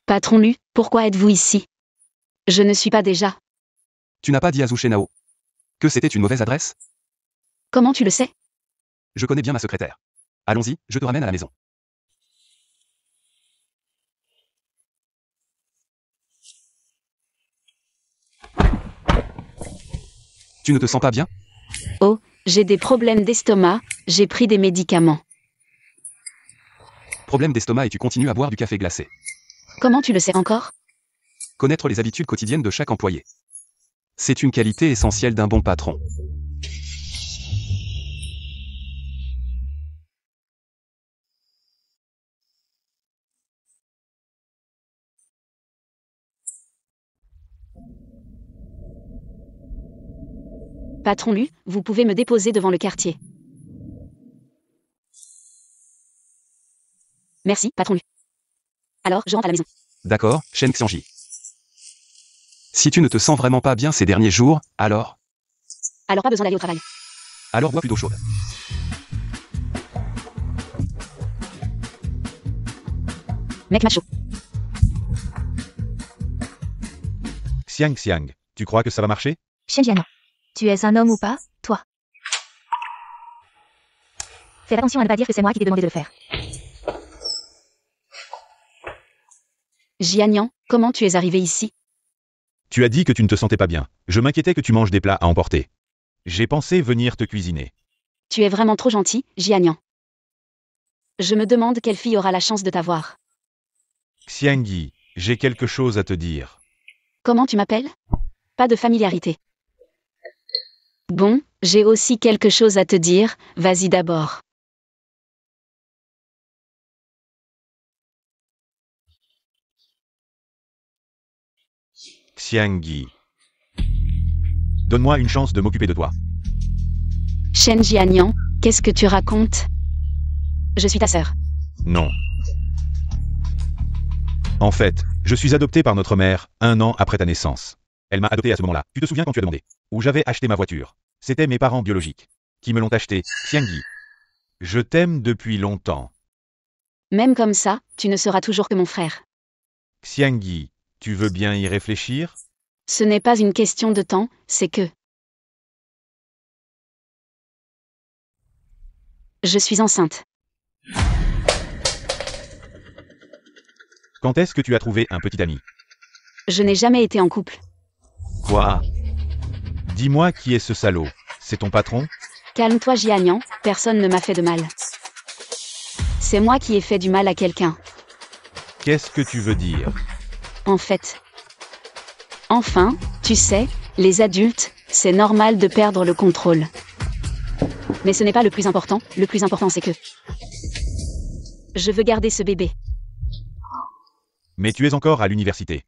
Patron Lu, pourquoi êtes-vous ici? Je ne suis pas déjà. Tu n'as pas dit à Zhu Shenao que c'était une mauvaise adresse? Comment tu le sais? Je connais bien ma secrétaire. Allons-y, je te ramène à la maison. Tu ne te sens pas bien? Oh, j'ai des problèmes d'estomac, j'ai pris des médicaments. Problème d'estomac et tu continues à boire du café glacé. Comment tu le sais encore? Connaître les habitudes quotidiennes de chaque employé. C'est une qualité essentielle d'un bon patron. Patron Lu, vous pouvez me déposer devant le quartier. Merci, patron Lu. Alors, je rentre à la maison. D'accord, Shen Xiangji. Si tu ne te sens vraiment pas bien ces derniers jours, alors Alors pas besoin d'aller au travail. bois plus d'eau chaude. Mec macho. Xiang, tu crois que ça va marcher? Shen Jian, tu es un homme ou pas, toi? Fais attention à ne pas dire que c'est moi qui t'ai demandé de le faire. Jianian, comment tu es arrivé ici? Tu as dit que tu ne te sentais pas bien. Je m'inquiétais que tu manges des plats à emporter. J'ai pensé venir te cuisiner. Tu es vraiment trop gentil, Jianian. Je me demande quelle fille aura la chance de t'avoir. Xiangyi, j'ai quelque chose à te dire. Comment tu m'appelles? Pas de familiarité. Bon, j'ai aussi quelque chose à te dire, vas-y d'abord. Xiangyi. Donne-moi une chance de m'occuper de toi. Shen Jianian, qu'est-ce que tu racontes? Je suis ta sœur. Non. En fait, je suis adopté par notre mère, 1 an après ta naissance. Elle m'a adopté à ce moment-là. Tu te souviens quand tu as demandé? Où j'avais acheté ma voiture. C'était mes parents biologiques qui me l'ont acheté. Xiangyi. Je t'aime depuis longtemps. Même comme ça, tu ne seras toujours que mon frère. Xiangyi, tu veux bien y réfléchir? Ce n'est pas une question de temps, c'est que... Je suis enceinte. Quand est-ce que tu as trouvé un petit ami? Je n'ai jamais été en couple. Quoi? Dis-moi qui est ce salaud? C'est ton patron? Calme-toi Jianian, personne ne m'a fait de mal. C'est moi qui ai fait du mal à quelqu'un. Qu'est-ce que tu veux dire? En fait. Enfin, tu sais, les adultes, c'est normal de perdre le contrôle. Mais ce n'est pas le plus important c'est que... Je veux garder ce bébé. Mais tu es encore à l'université.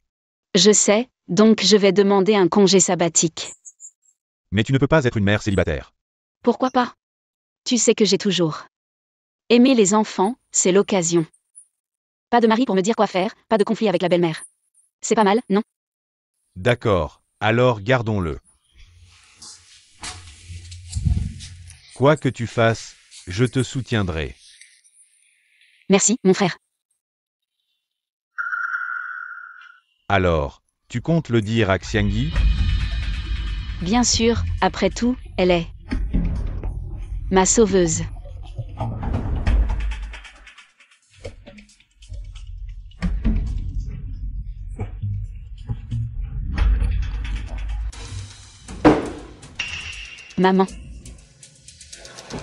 Je sais, donc je vais demander un congé sabbatique. Mais tu ne peux pas être une mère célibataire. Pourquoi pas? Tu sais que j'ai toujours aimé les enfants, c'est l'occasion. Pas de mari pour me dire quoi faire, pas de conflit avec la belle-mère. C'est pas mal, non? D'accord, alors gardons-le. Quoi que tu fasses, je te soutiendrai. Merci, mon frère. Alors, tu comptes le dire à Xiangyi? Bien sûr, après tout, elle est ma sauveuse. Maman.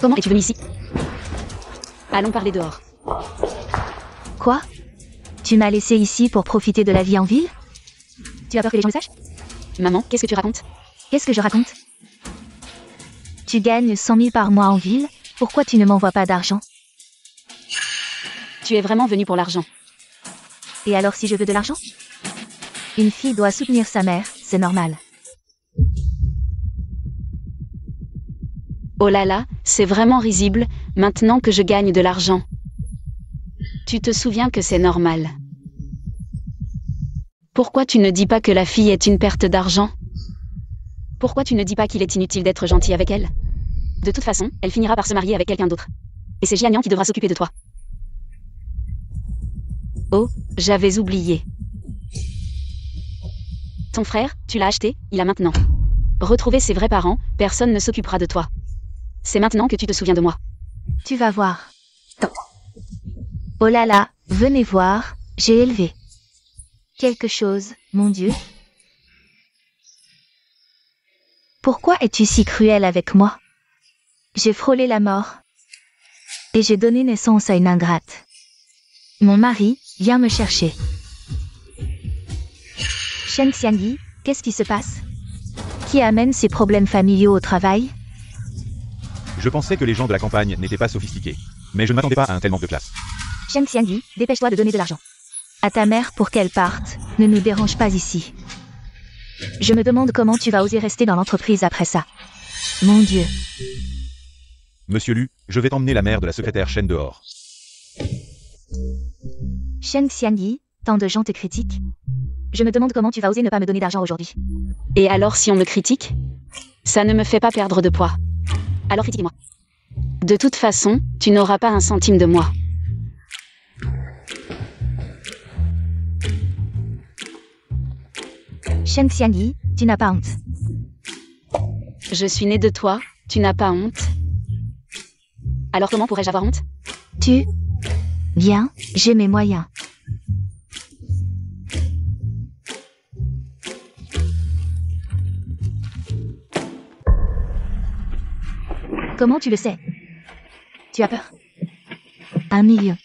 Comment es-tu venue ici? Allons parler dehors. Quoi? Tu m'as laissé ici pour profiter de la vie en ville? Tu as peur que les gens le sachent? Maman, qu'est-ce que tu racontes? Qu'est-ce que je raconte? Tu gagnes 100 000 par mois en ville, pourquoi tu ne m'envoies pas d'argent? Tu es vraiment venue pour l'argent. Et alors si je veux de l'argent? Une fille doit soutenir sa mère, c'est normal. Oh là là, c'est vraiment risible, maintenant que je gagne de l'argent. Tu te souviens que c'est normal. Pourquoi tu ne dis pas que la fille est une perte d'argent? Pourquoi tu ne dis pas qu'il est inutile d'être gentil avec elle? De toute façon, elle finira par se marier avec quelqu'un d'autre. Et c'est Jianian qui devra s'occuper de toi. Oh, j'avais oublié. Ton frère, tu l'as acheté, il a maintenant retrouvé ses vrais parents, personne ne s'occupera de toi. C'est maintenant que tu te souviens de moi. Tu vas voir. Oh là là, venez voir, j'ai élevé quelque chose, mon Dieu. Pourquoi es-tu si cruel avec moi? J'ai frôlé la mort. Et j'ai donné naissance à une ingrate. Mon mari vient me chercher. Shen Xiangyi, qu'est-ce qui se passe? Qui amène ces problèmes familiaux au travail? Je pensais que les gens de la campagne n'étaient pas sophistiqués. Mais je ne m'attendais pas à un tel manque de classe. Shen Xiangyi, dépêche-toi de donner de l'argent à ta mère pour qu'elle parte. Ne nous dérange pas ici. Je me demande comment tu vas oser rester dans l'entreprise après ça. Mon Dieu. Monsieur Lu, je vais t'emmener la mère de la secrétaire Shen dehors. Shen Xiangyi, tant de gens te critiquent. Je me demande comment tu vas oser ne pas me donner d'argent aujourd'hui. Et alors si on me critique? Ça ne me fait pas perdre de poids. Alors critiquez-moi. De toute façon, tu n'auras pas un centime de moi. Shen Xiangyi, tu n'as pas honte. Je suis née de toi, tu n'as pas honte. Alors comment pourrais-je avoir honte? Bien, j'ai mes moyens. Comment tu le sais? Tu as peur? 1 million.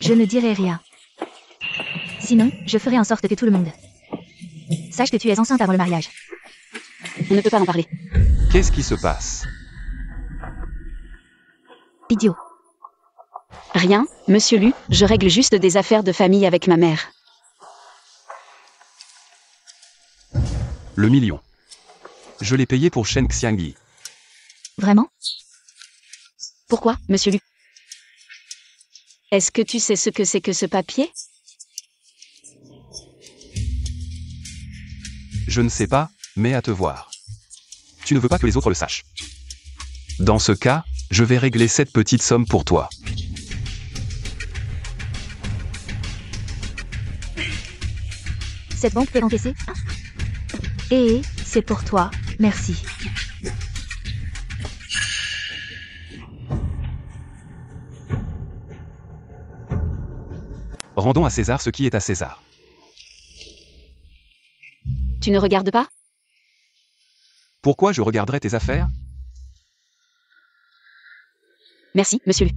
Je ne dirai rien. Sinon, je ferai en sorte que tout le monde sache que tu es enceinte avant le mariage. On ne peut pas en parler. Qu'est-ce qui se passe? Idiot. Rien, monsieur Lu, je règle juste des affaires de famille avec ma mère. Le million. Je l'ai payé pour Shen Xiangyi. Vraiment? Pourquoi, monsieur Lu? Est-ce que tu sais ce que c'est que ce papier? Je ne sais pas, mais à te voir. Tu ne veux pas que les autres le sachent. Dans ce cas, je vais régler cette petite somme pour toi. Cette banque peut encaisser? Et c'est pour toi, merci. Rendons à César ce qui est à César. Tu ne regardes pas? Pourquoi je regarderais tes affaires? Merci, monsieur Lu.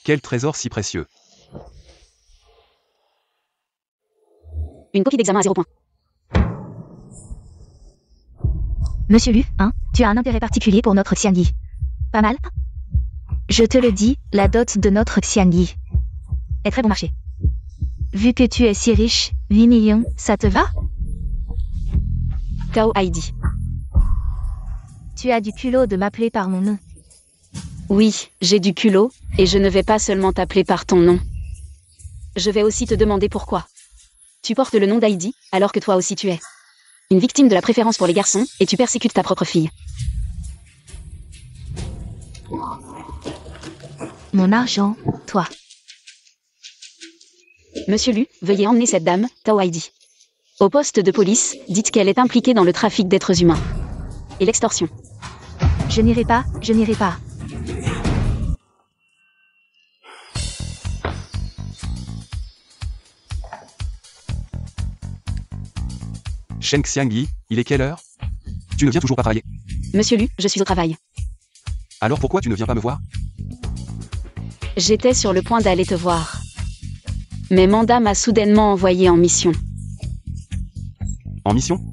Quel trésor si précieux. Une copie d'examen à 0 point. Monsieur Lu, hein, tu as un intérêt particulier pour notre Xiangyi. Pas mal? Je te le dis, la dot de notre Xiangyi est très bon marché. Vu que tu es si riche, 8 millions, ça te va? Tao Heidi. Tu as du culot de m'appeler par mon nom. Oui, j'ai du culot, et je ne vais pas seulement t'appeler par ton nom. Je vais aussi te demander pourquoi. Tu portes le nom d'Heidi, alors que toi aussi tu es une victime de la préférence pour les garçons, et tu persécutes ta propre fille. Mon argent, toi. Monsieur Lu, veuillez emmener cette dame, Tao Heidi. Au poste de police, dites qu'elle est impliquée dans le trafic d'êtres humains. Et l'extorsion. Je n'irai pas, je n'irai pas. Shen Xiangyi, il est quelle heure? Tu ne viens toujours pas travailler? Monsieur Lu, je suis au travail. Alors pourquoi tu ne viens pas me voir? J'étais sur le point d'aller te voir. Mais Manda m'a soudainement envoyé en mission. En mission?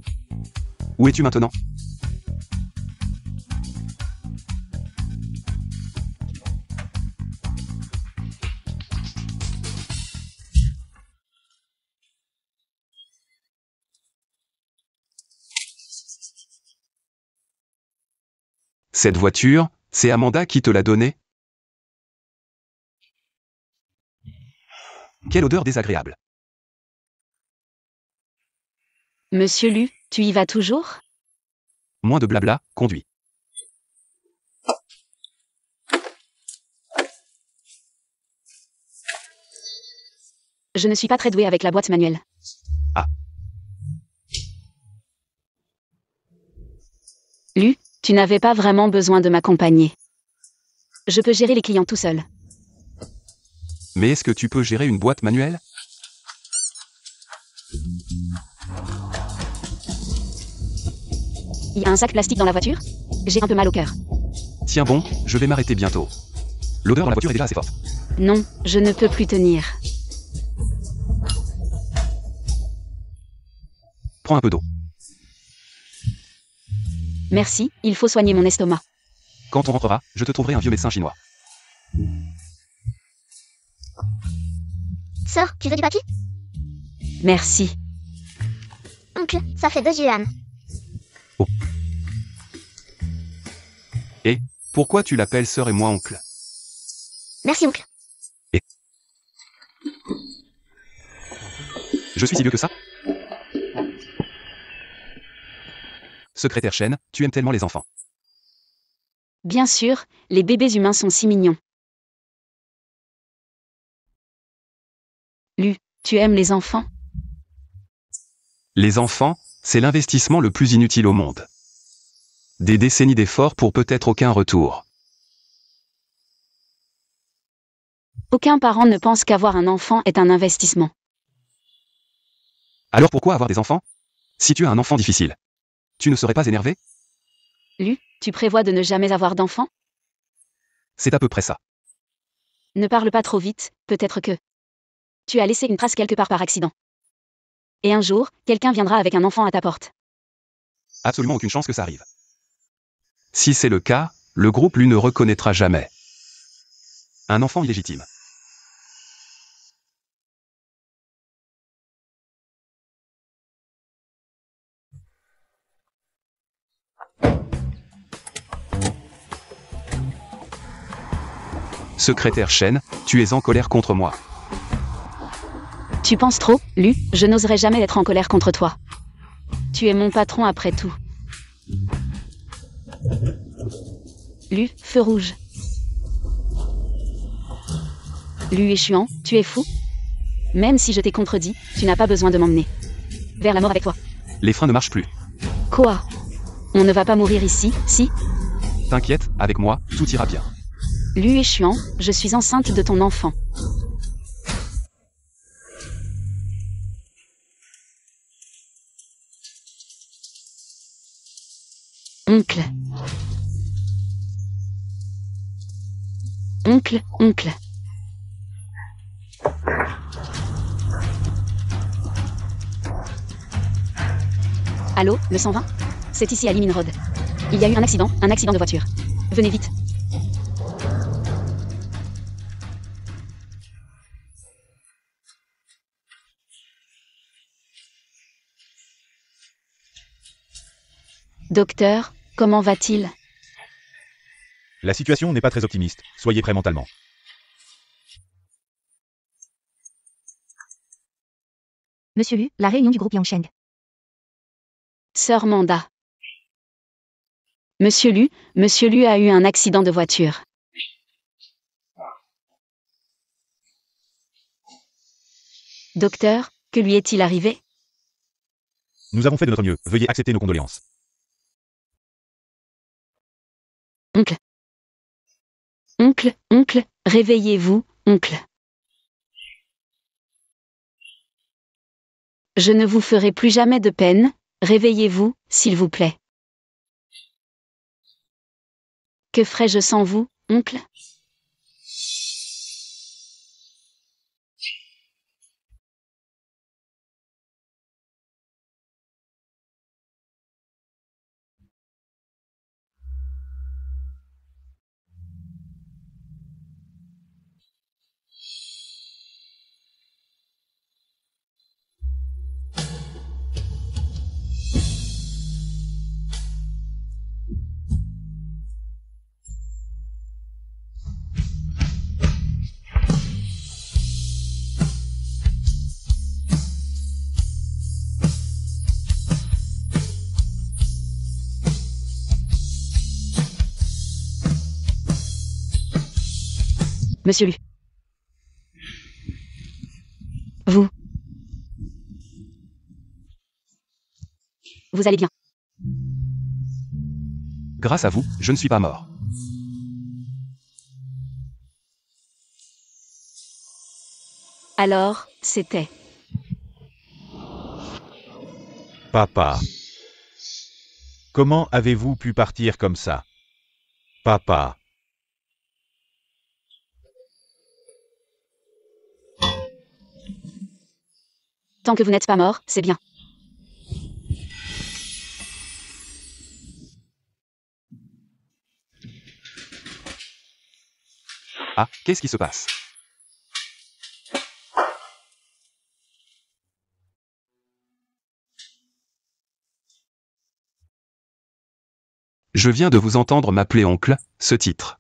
Où es-tu maintenant? Cette voiture, c'est Amanda qui te l'a donnée? Quelle odeur désagréable. Monsieur Lu, tu y vas toujours? Moins de blabla, conduis. Je ne suis pas très douée avec la boîte manuelle. Ah. Lu, tu n'avais pas vraiment besoin de m'accompagner. Je peux gérer les clients tout seul. Mais est-ce que tu peux gérer une boîte manuelle? Il y a un sac plastique dans la voiture? J'ai un peu mal au cœur. Tiens bon, je vais m'arrêter bientôt. L'odeur dans la voiture est déjà assez forte. Non, je ne peux plus tenir. Prends un peu d'eau. Merci, il faut soigner mon estomac. Quand on rentrera, je te trouverai un vieux médecin chinois. Sœur, tu veux du papier? Merci. Oncle, ça fait 2 yuan. Oh. Et pourquoi tu l'appelles sœur et moi oncle? Merci, oncle. Je suis si vieux que ça? Secrétaire Shen, tu aimes tellement les enfants. Bien sûr, les bébés humains sont si mignons. Lu, tu aimes les enfants? Les enfants, c'est l'investissement le plus inutile au monde. Des décennies d'efforts pour peut-être aucun retour. Aucun parent ne pense qu'avoir un enfant est un investissement. Alors pourquoi avoir des enfants? Si tu as un enfant difficile, tu ne serais pas énervé? Lu, tu prévois de ne jamais avoir d'enfant? C'est à peu près ça. Ne parle pas trop vite, peut-être que tu as laissé une trace quelque part par accident. Et un jour, quelqu'un viendra avec un enfant à ta porte. Absolument aucune chance que ça arrive. Si c'est le cas, le groupe Lu ne reconnaîtra jamais un enfant illégitime. Secrétaire Shen, tu es en colère contre moi. Tu penses trop, Lu, je n'oserais jamais être en colère contre toi. Tu es mon patron après tout. Lu, feu rouge. Lu échuant, tu es fou? Même si je t'ai contredit, tu n'as pas besoin de m'emmener vers la mort avec toi. Les freins ne marchent plus. Quoi? On ne va pas mourir ici, si? T'inquiète, avec moi, tout ira bien. Lu et Chuan, je suis enceinte de ton enfant. Oncle. Oncle, oncle. Allô, le 120? C'est ici à Limin Road. Il y a eu un accident de voiture. Venez vite. Docteur, comment va-t-il? La situation n'est pas très optimiste, soyez prêts mentalement. Monsieur Lu, la réunion du groupe Yangsheng. Sœur Manda. Monsieur Lu a eu un accident de voiture. Docteur, que lui est-il arrivé? Nous avons fait de notre mieux, veuillez accepter nos condoléances. Oncle. Oncle, réveillez-vous, oncle. Je ne vous ferai plus jamais de peine, réveillez-vous, s'il vous plaît. Que ferais-je sans vous, oncle? Monsieur Lu. Vous allez bien. Grâce à vous, je ne suis pas mort. Alors, c'était... Papa. Comment avez-vous pu partir comme ça? Papa. Tant que vous n'êtes pas mort, c'est bien. Ah, qu'est-ce qui se passe? Je viens de vous entendre m'appeler oncle, ce titre.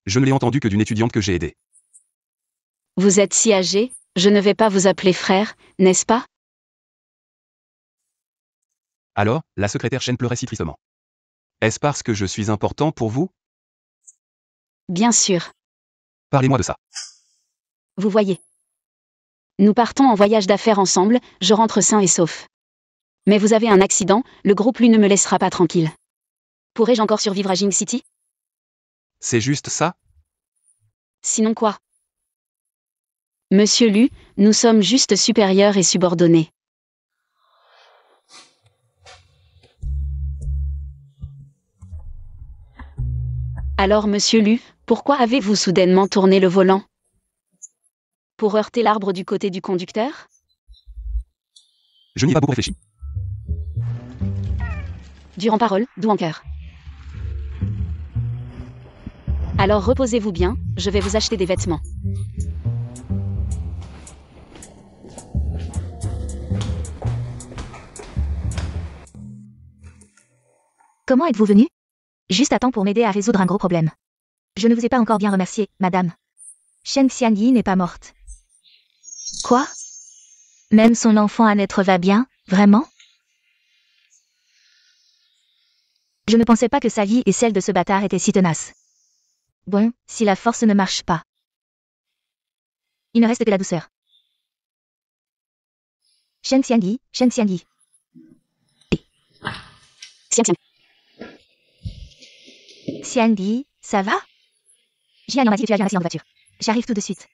Je ne l'ai entendu que d'une étudiante que j'ai aidée. Vous êtes si âgé, je ne vais pas vous appeler frère, n'est-ce pas? Alors, la secrétaire Chen pleurait si tristement. Est-ce parce que je suis important pour vous? Bien sûr. Parlez-moi de ça. Vous voyez. Nous partons en voyage d'affaires ensemble, je rentre sain et sauf. Mais vous avez un accident, le groupe lui ne me laissera pas tranquille. Pourrais-je encore survivre à Jing City? C'est juste ça? Sinon quoi? Monsieur Lu, nous sommes juste supérieurs et subordonnés. Alors monsieur Lu, pourquoi avez-vous soudainement tourné le volant? Pour heurter l'arbre du côté du conducteur? Je n'y ai pas beaucoup réfléchi. Dur en parole, doux en cœur. Alors reposez-vous bien, je vais vous acheter des vêtements. Comment êtes-vous venu? Juste à temps pour m'aider à résoudre un gros problème. Je ne vous ai pas encore bien remercié, madame. Shen Xianyi n'est pas morte. Quoi? Même son enfant à naître va bien, vraiment? Je ne pensais pas que sa vie et celle de ce bâtard étaient si tenaces. Bon, si la force ne marche pas. Il ne reste que la douceur. Shen Xiangyi, Shen Xiangyi. Xiang Xiang. Xiangyi, ça va? Jian m'a dit que tu as eu un accident de voiture. J'arrive tout de suite.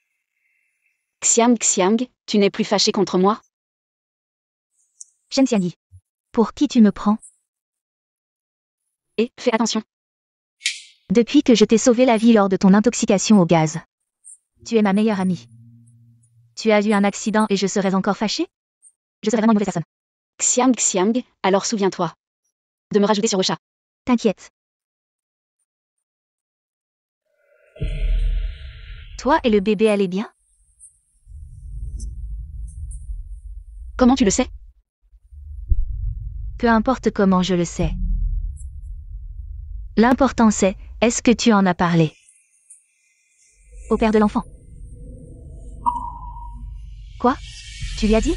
Xiang Xiang, tu n'es plus fâché contre moi? Shen Xiangyi. Pour qui tu me prends? Et fais attention. Depuis que je t'ai sauvé la vie lors de ton intoxication au gaz. Tu es ma meilleure amie. Tu as eu un accident et je serais encore fâchée? Je serais vraiment une mauvaise personne. Xiang Xiang, alors souviens-toi de me rajouter sur le chat. T'inquiète. Toi et le bébé allez bien? Comment tu le sais? Peu importe comment je le sais. L'important c'est, est-ce que tu en as parlé? Au père de l'enfant. Quoi? Tu lui as dit?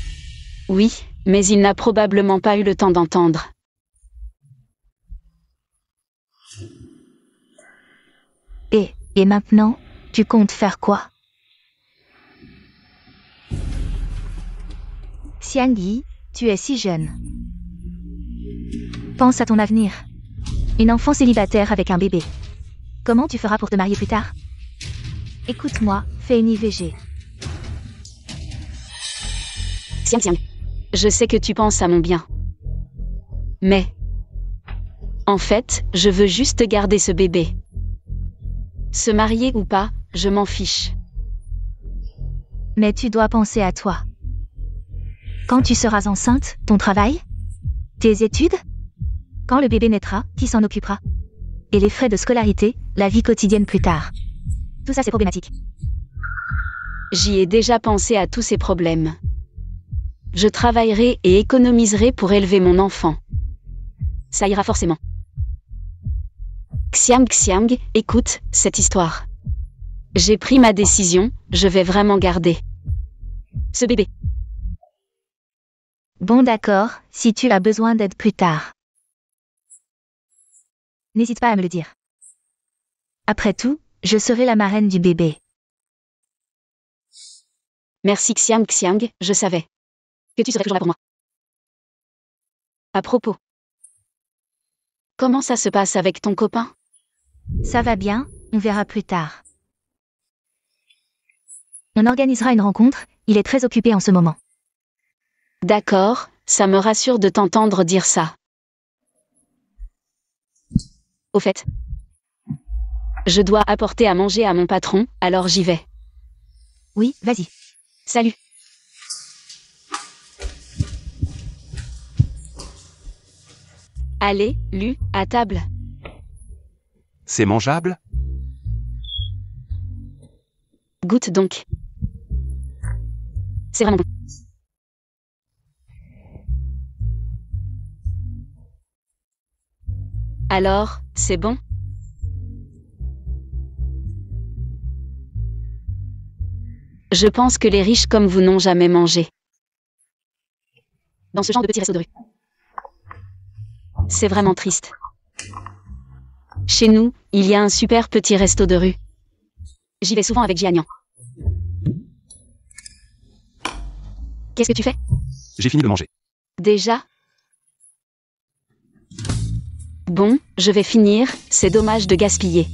Oui, mais il n'a probablement pas eu le temps d'entendre. Et maintenant, tu comptes faire quoi? Xiangyi, tu es si jeune. Pense à ton avenir. Une enfant célibataire avec un bébé. Comment tu feras pour te marier plus tard? Écoute-moi, fais une IVG. Xiang Xiang. Je sais que tu penses à mon bien. Mais... en fait, je veux juste garder ce bébé. Se marier ou pas, je m'en fiche. Mais tu dois penser à toi. Quand tu seras enceinte, ton travail? Tes études? Quand le bébé naîtra, qui s'en occupera? Et les frais de scolarité, la vie quotidienne plus tard. Tout ça c'est problématique. J'y ai déjà pensé à tous ces problèmes. Je travaillerai et économiserai pour élever mon enfant. Ça ira forcément. Xiang Xiang, écoute, cette histoire. J'ai pris ma décision, je vais vraiment garder ce bébé. Bon d'accord, si tu as besoin d'aide plus tard. N'hésite pas à me le dire. Après tout, je serai la marraine du bébé. Merci Xiang Xiang, je savais que tu serais toujours là pour moi. À propos, comment ça se passe avec ton copain? Ça va bien, on verra plus tard. On organisera une rencontre, il est très occupé en ce moment. D'accord, ça me rassure de t'entendre dire ça. Au fait, je dois apporter à manger à mon patron, alors j'y vais. Oui, vas-y. Salut. Allez, Lu, à table. C'est mangeable? Goûte donc. C'est vraiment bon. Alors, c'est bon? Je pense que les riches comme vous n'ont jamais mangé dans ce genre de petits restos de rue. C'est vraiment triste. Chez nous, il y a un super petit resto de rue. J'y vais souvent avec Jianian. Qu'est-ce que tu fais? J'ai fini de manger. Déjà? Bon, je vais finir, c'est dommage de gaspiller.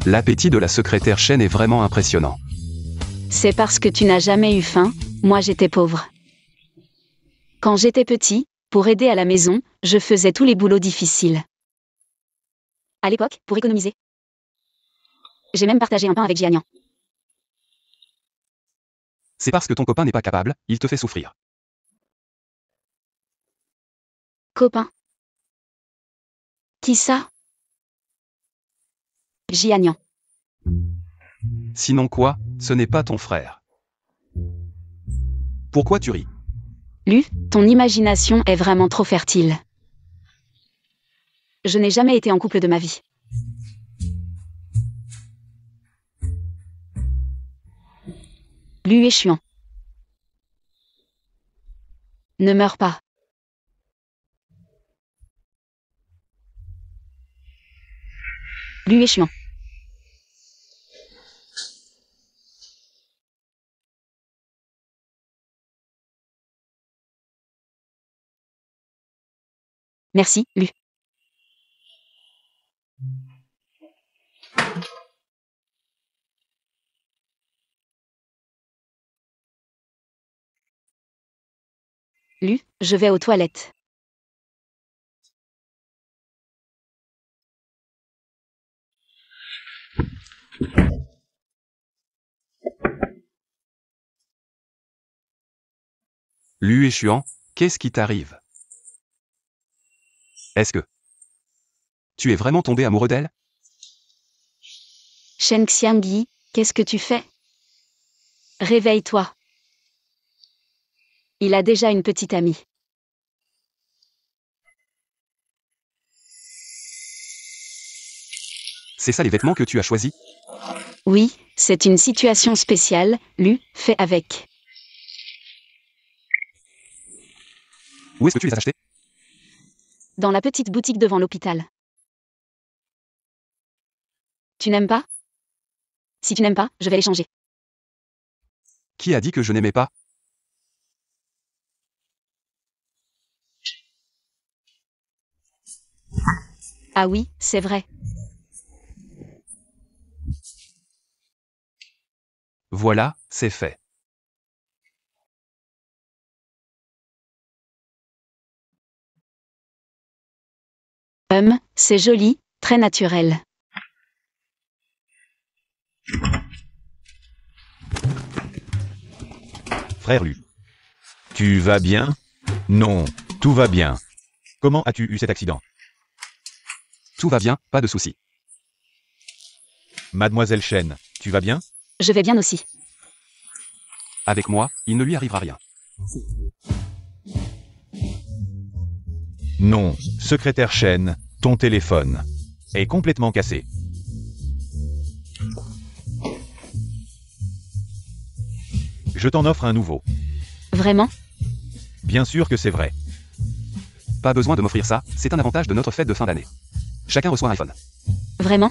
L'appétit de la secrétaire Shen est vraiment impressionnant. C'est parce que tu n'as jamais eu faim, moi j'étais pauvre. Quand j'étais petit, pour aider à la maison, je faisais tous les boulots difficiles. À l'époque, pour économiser. J'ai même partagé un pain avec Jianian. C'est parce que ton copain n'est pas capable, il te fait souffrir. Copain. Qui ça? Jianian. Sinon quoi, ce n'est pas ton frère. Pourquoi tu ris? Lu, ton imagination est vraiment trop fertile. Je n'ai jamais été en couple de ma vie. Lu est chiant. Ne meurs pas. Lu est chiant. Merci, Lu. Lu, je vais aux toilettes. Lu et Chuan, qu'est-ce qui t'arrive? Est-ce que tu es vraiment tombé amoureux d'elle? Shen Xiangyi, qu'est-ce que tu fais? Réveille-toi. Il a déjà une petite amie. C'est ça les vêtements que tu as choisis? Oui, c'est une situation spéciale, Lu, fais avec. Où est-ce que tu les as achetés? Dans la petite boutique devant l'hôpital. Tu n'aimes pas? Si tu n'aimes pas, je vais les changer. Qui a dit que je n'aimais pas? Ah oui, c'est vrai. Voilà, c'est fait. C'est joli, très naturel. Frère Lu. Tu vas bien? Non, tout va bien. Comment as-tu eu cet accident? Tout va bien, pas de souci. Mademoiselle Chen, tu vas bien? Je vais bien aussi. Avec moi, il ne lui arrivera rien. Non, secrétaire Chen, ton téléphone est complètement cassé. Je t'en offre un nouveau. Vraiment? Bien sûr que c'est vrai. Pas besoin de m'offrir ça, c'est un avantage de notre fête de fin d'année. Chacun reçoit un iPhone. Vraiment?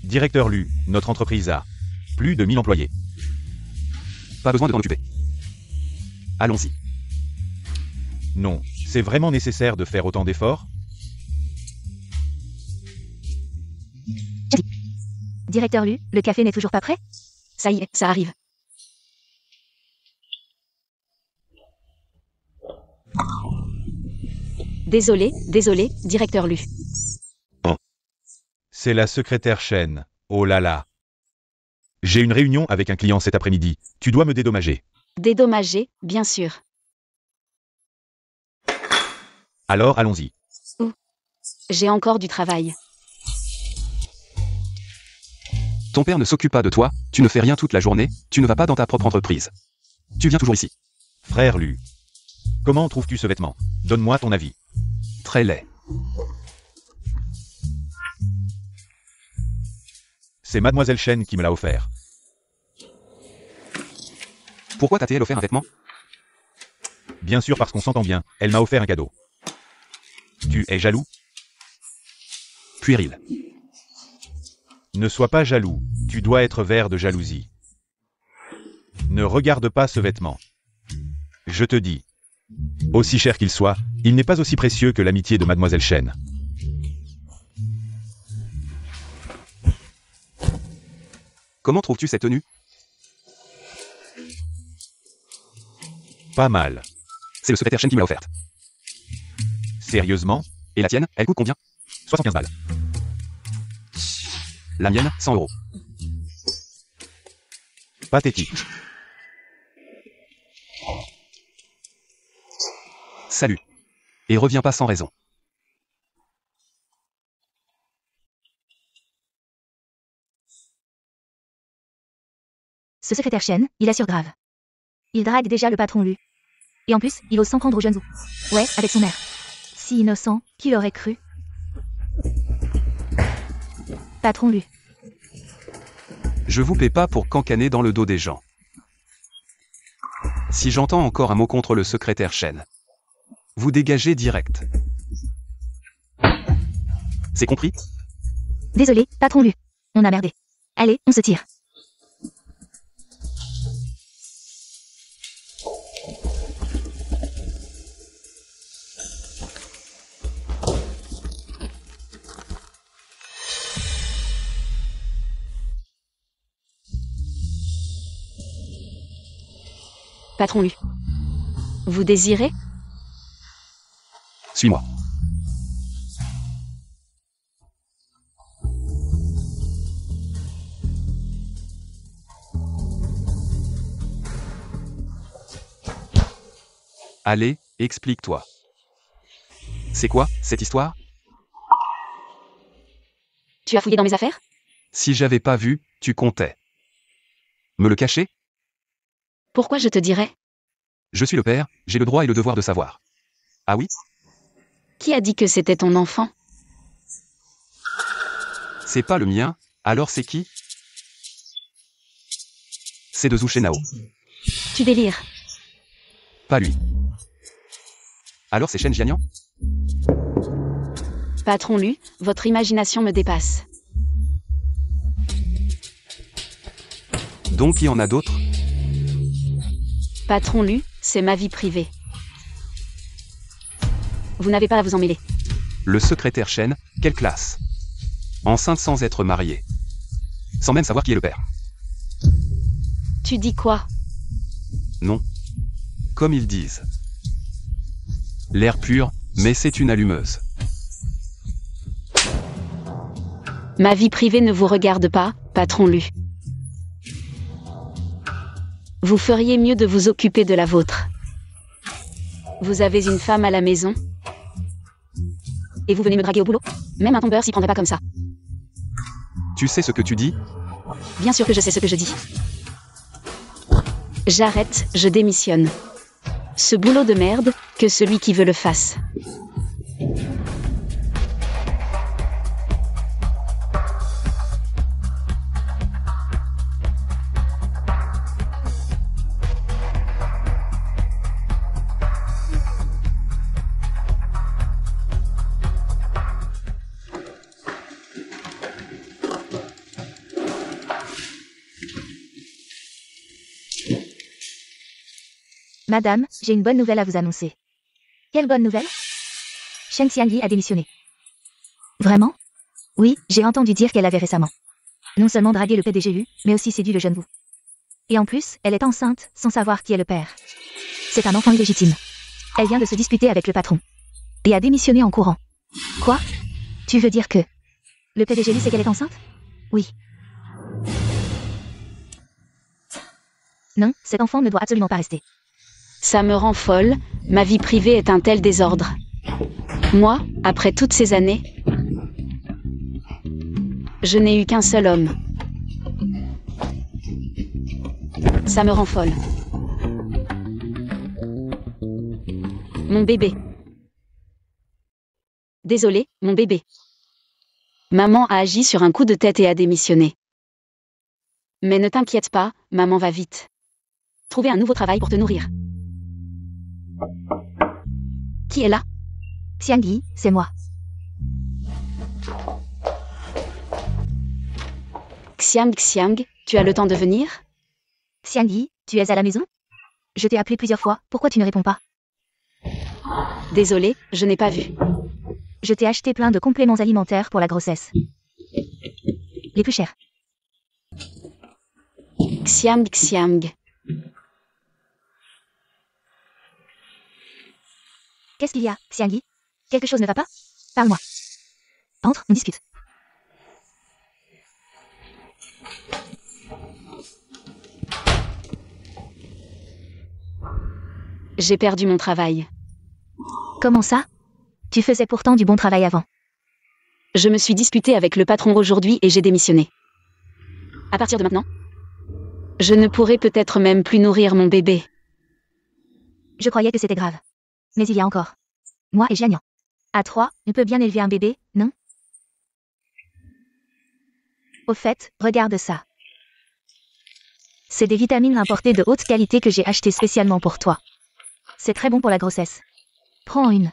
Directeur Lu, notre entreprise a plus de 1000 employés. Pas besoin de t'en occuper. Allons-y. Non, c'est vraiment nécessaire de faire autant d'efforts? Directeur Lu, le café n'est toujours pas prêt? Ça y est, ça arrive. Désolé, directeur Lu. C'est la secrétaire Chen. Oh là là. J'ai une réunion avec un client cet après-midi. Tu dois me dédommager. Dédommagé, bien sûr. Alors allons-y. J'ai encore du travail. Ton père ne s'occupe pas de toi, tu ne fais rien toute la journée, tu ne vas pas dans ta propre entreprise. Tu viens toujours ici. Frère Lu. Comment trouves-tu ce vêtement? Donne-moi ton avis. Très laid. C'est Mademoiselle Chen qui me l'a offert. Pourquoi t'a-t-elle offert un vêtement? Bien sûr parce qu'on s'entend bien, elle m'a offert un cadeau. Tu es jaloux? Puéril. Ne sois pas jaloux, tu dois être vert de jalousie. Ne regarde pas ce vêtement. Je te dis. Aussi cher qu'il soit, il n'est pas aussi précieux que l'amitié de Mademoiselle Chen. Comment trouves-tu cette tenue? Pas mal. C'est le secrétaire Chen qui me l'a offerte. Sérieusement? Et la tienne, elle coûte combien? 75 balles. La mienne, 100 €. Pathétique. Salut. Et reviens pas sans raison. Ce secrétaire Chen, il assure grave. Il drague déjà le patron Lu. Et en plus, il ose s'en prendre aux jeunes ou. Ouais, avec son air. Si innocent, qui l'aurait cru? Patron Lu. Je vous paie pas pour cancaner dans le dos des gens. Si j'entends encore un mot contre le secrétaire Chen, vous dégagez direct. C'est compris? Désolé, patron Lu. On a merdé. Allez, on se tire. Patron Lu. Vous désirez? Suis-moi. Allez, explique-toi. C'est quoi, cette histoire? Tu as fouillé dans mes affaires? Si j'avais pas vu, tu comptais. Me le cacher? Pourquoi je te dirais? Je suis le père, j'ai le droit et le devoir de savoir. Ah oui? Qui a dit que c'était ton enfant? C'est pas le mien, alors c'est qui? C'est de Zhu Shenhao. Tu délires. Pas lui. Alors c'est Shen Jianian? Patron Lu, votre imagination me dépasse. Donc il y en a d'autres? Patron Lu, c'est ma vie privée. Vous n'avez pas à vous en mêler. Le secrétaire Shen, quelle classe? Enceinte sans être mariée. Sans même savoir qui est le père. Tu dis quoi? Non. Comme ils disent. L'air pur, mais c'est une allumeuse. Ma vie privée ne vous regarde pas, patron Lu. Vous feriez mieux de vous occuper de la vôtre. Vous avez une femme à la maison? Et vous venez me draguer au boulot? Même un tombeur s'y prendrait pas comme ça. Tu sais ce que tu dis? Bien sûr que je sais ce que je dis. J'arrête, je démissionne. Ce boulot de merde, que celui qui veut le fasse. Madame, j'ai une bonne nouvelle à vous annoncer. Quelle bonne nouvelle? Shen Xiangyi a démissionné. Vraiment? Oui, j'ai entendu dire qu'elle avait récemment non seulement dragué le PDG Lu, mais aussi séduit le jeune Wu. Et en plus, elle est enceinte, sans savoir qui est le père. C'est un enfant illégitime. Elle vient de se disputer avec le patron. Et a démissionné en courant. Quoi? Tu veux dire que le PDG Lu sait qu'elle est enceinte? Oui. Non, cet enfant ne doit absolument pas rester. Ça me rend folle, ma vie privée est un tel désordre. Moi, après toutes ces années, je n'ai eu qu'un seul homme. Ça me rend folle. Mon bébé. Désolé, mon bébé. Maman a agi sur un coup de tête et a démissionné. Mais ne t'inquiète pas, maman va vite. Trouver un nouveau travail pour te nourrir. Qui est là? Xiangyi, c'est moi. Xiang, tu as le temps de venir? Xiangyi, tu es à la maison? Je t'ai appelé plusieurs fois, pourquoi tu ne réponds pas? Désolé, je n'ai pas vu. Je t'ai acheté plein de compléments alimentaires pour la grossesse. Les plus chers. Xiang. Qu'est-ce qu'il y a, Xiangyi? Quelque chose ne va pas? Parle-moi. Entre, on discute. J'ai perdu mon travail. Comment ça? Tu faisais pourtant du bon travail avant. Je me suis disputée avec le patron aujourd'hui et j'ai démissionné. À partir de maintenant, je ne pourrai peut-être même plus nourrir mon bébé. Je croyais que c'était grave. Mais il y a encore moi et Jianian. À 3, on peut bien élever un bébé, non? Au fait, regarde ça. C'est des vitamines importées de haute qualité que j'ai achetées spécialement pour toi. C'est très bon pour la grossesse. Prends une.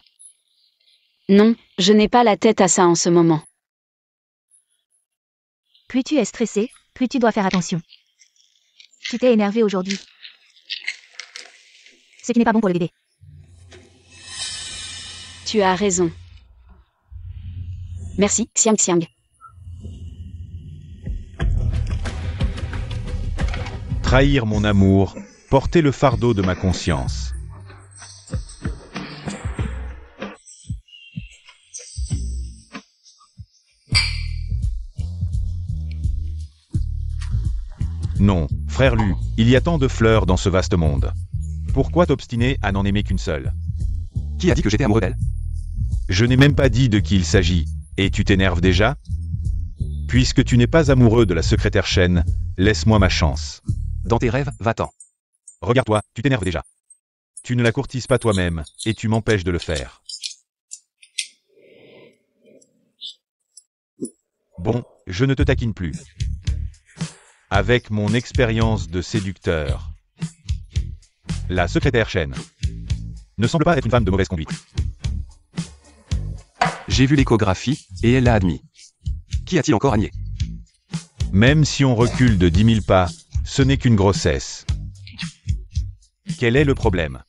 Non, je n'ai pas la tête à ça en ce moment. Plus tu es stressé, plus tu dois faire attention. Tu t'es énervé aujourd'hui. Ce qui n'est pas bon pour le bébé. Tu as raison. Merci, Xiang. Trahir mon amour, porter le fardeau de ma conscience. Non, frère Lu, il y a tant de fleurs dans ce vaste monde. Pourquoi t'obstiner à n'en aimer qu'une seule? Qui a dit que j'étais amoureux d'elle? Je n'ai même pas dit de qui il s'agit, et tu t'énerves déjà? Puisque tu n'es pas amoureux de la secrétaire Shen, laisse-moi ma chance. Dans tes rêves, va-t'en. Regarde-toi, tu t'énerves déjà. Tu ne la courtises pas toi-même, et tu m'empêches de le faire. Bon, je ne te taquine plus. Avec mon expérience de séducteur, la secrétaire Shen ne semble pas être une femme de mauvaise conduite. J'ai vu l'échographie, et elle l'a admis. Qu'y a-t-il encore à nier? Même si on recule de 10 000 pas, ce n'est qu'une grossesse. Quel est le problème?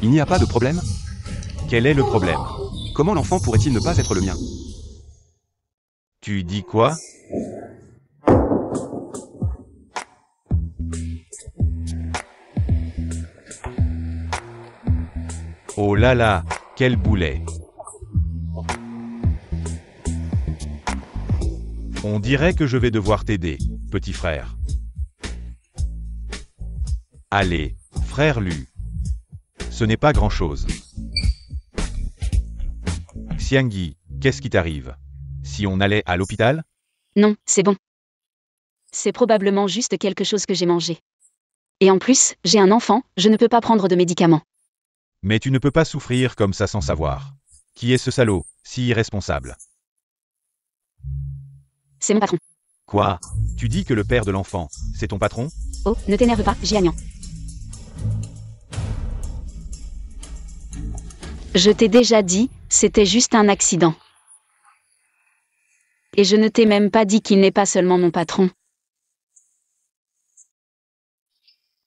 Il n'y a pas de problème? Quel est le problème? Comment l'enfant pourrait-il ne pas être le mien? Tu dis quoi? Oh là là, quel boulet! On dirait que je vais devoir t'aider, petit frère. Allez, frère Lu. Ce n'est pas grand-chose. Xiangyi, qu'est-ce qui t'arrive? Si on allait à l'hôpital? Non, c'est bon. C'est probablement juste quelque chose que j'ai mangé. Et en plus, j'ai un enfant, je ne peux pas prendre de médicaments. Mais tu ne peux pas souffrir comme ça sans savoir. Qui est ce salaud, si irresponsable? C'est mon patron. Quoi? Tu dis que le père de l'enfant, c'est ton patron? Oh, ne t'énerve pas, Jianian. Je t'ai déjà dit, c'était juste un accident. Et je ne t'ai même pas dit qu'il n'est pas seulement mon patron,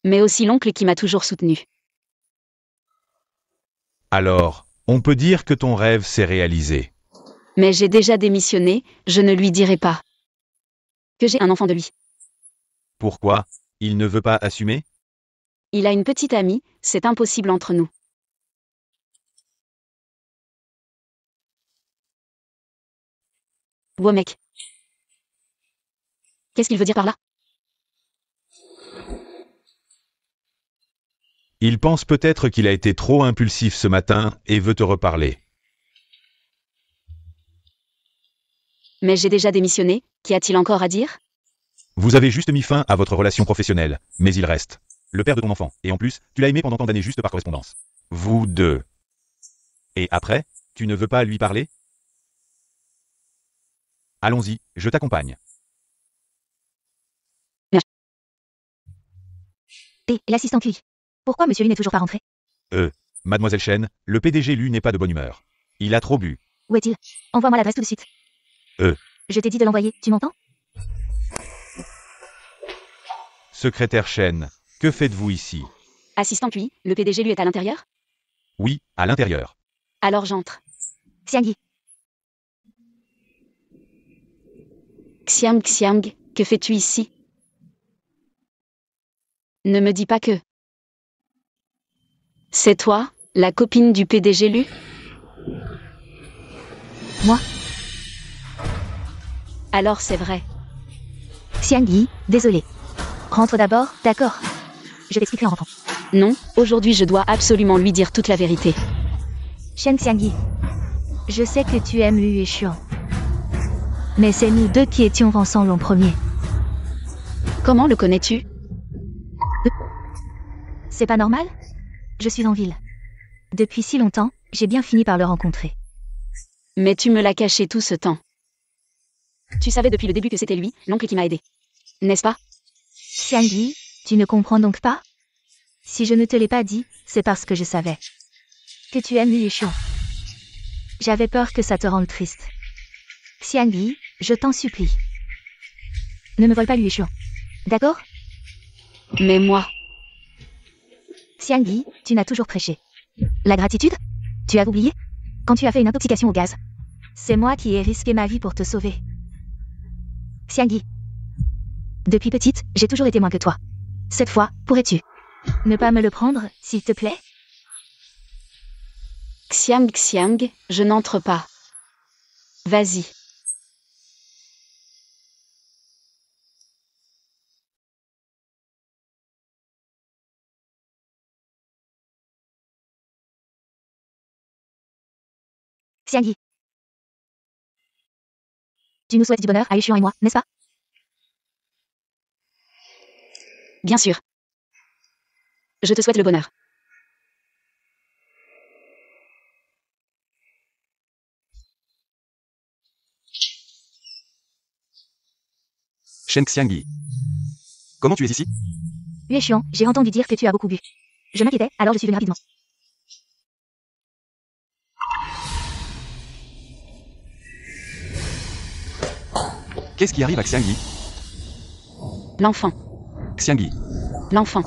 mais aussi l'oncle qui m'a toujours soutenu. Alors, on peut dire que ton rêve s'est réalisé. Mais j'ai déjà démissionné, je ne lui dirai pas que j'ai un enfant de lui. Pourquoi? Il ne veut pas assumer? Il a une petite amie, c'est impossible entre nous. Womek. Qu'est-ce qu'il veut dire par là? Il pense peut-être qu'il a été trop impulsif ce matin et veut te reparler. Mais j'ai déjà démissionné, qu'y a-t-il encore à dire? Vous avez juste mis fin à votre relation professionnelle, mais il reste le père de ton enfant, et en plus, tu l'as aimé pendant tant d'années juste par correspondance. Vous deux. Et après, tu ne veux pas lui parler? Allons-y, je t'accompagne. Et l'assistant QI. Pourquoi monsieur Lee n'est toujours pas rentré? Mademoiselle Shen, le PDG lui n'est pas de bonne humeur. Il a trop bu. Où est-il? Envoie-moi l'adresse tout de suite. Je t'ai dit de l'envoyer, tu m'entends? Secrétaire Shen, que faites-vous ici? Assistant QI, le PDG lui est à l'intérieur? Oui, à l'intérieur. Alors j'entre. Xiangyi. Xiang, que fais-tu ici? Ne me dis pas que... C'est toi, la copine du PDG Lu? Moi? Alors c'est vrai. Xiangyi, désolé. Rentre d'abord, d'accord? Je t'expliquerai en rentrant. Non, aujourd'hui je dois absolument lui dire toute la vérité. Shen Xiangyi. Je sais que tu aimes Lu et Xuan. Mais c'est nous deux qui étions ensemble en premier. Comment le connais-tu? C'est pas normal? Je suis en ville. Depuis si longtemps, j'ai bien fini par le rencontrer. Mais tu me l'as caché tout ce temps. Tu savais depuis le début que c'était lui, l'oncle qui m'a aidé. N'est-ce pas? Xiangyi, tu ne comprends donc pas? Si je ne te l'ai pas dit, c'est parce que je savais que tu aimes Lu et Xuan. J'avais peur que ça te rende triste. Xiangyi, je t'en supplie. Ne me vole pas Lu et Xuan. D'accord? Mais moi... Xiangyi, tu n'as toujours prêché. La gratitude? Tu as oublié? Quand tu as fait une intoxication au gaz. C'est moi qui ai risqué ma vie pour te sauver. Xiangyi. Depuis petite, j'ai toujours été moins que toi. Cette fois, pourrais-tu ne pas me le prendre, s'il te plaît? Xiang, je n'entre pas. Vas-y. Xiangyi. Tu nous souhaites du bonheur à Yushuan et moi, n'est-ce pas? Bien sûr. Je te souhaite le bonheur. Shen Xiangyi. Comment tu es ici? Yushuan, j'ai entendu dire que tu as beaucoup bu. Je m'inquiétais, alors je suis venue rapidement. Qu'est-ce qui arrive à Xiangyi? L'enfant. Xiangyi, L'enfant.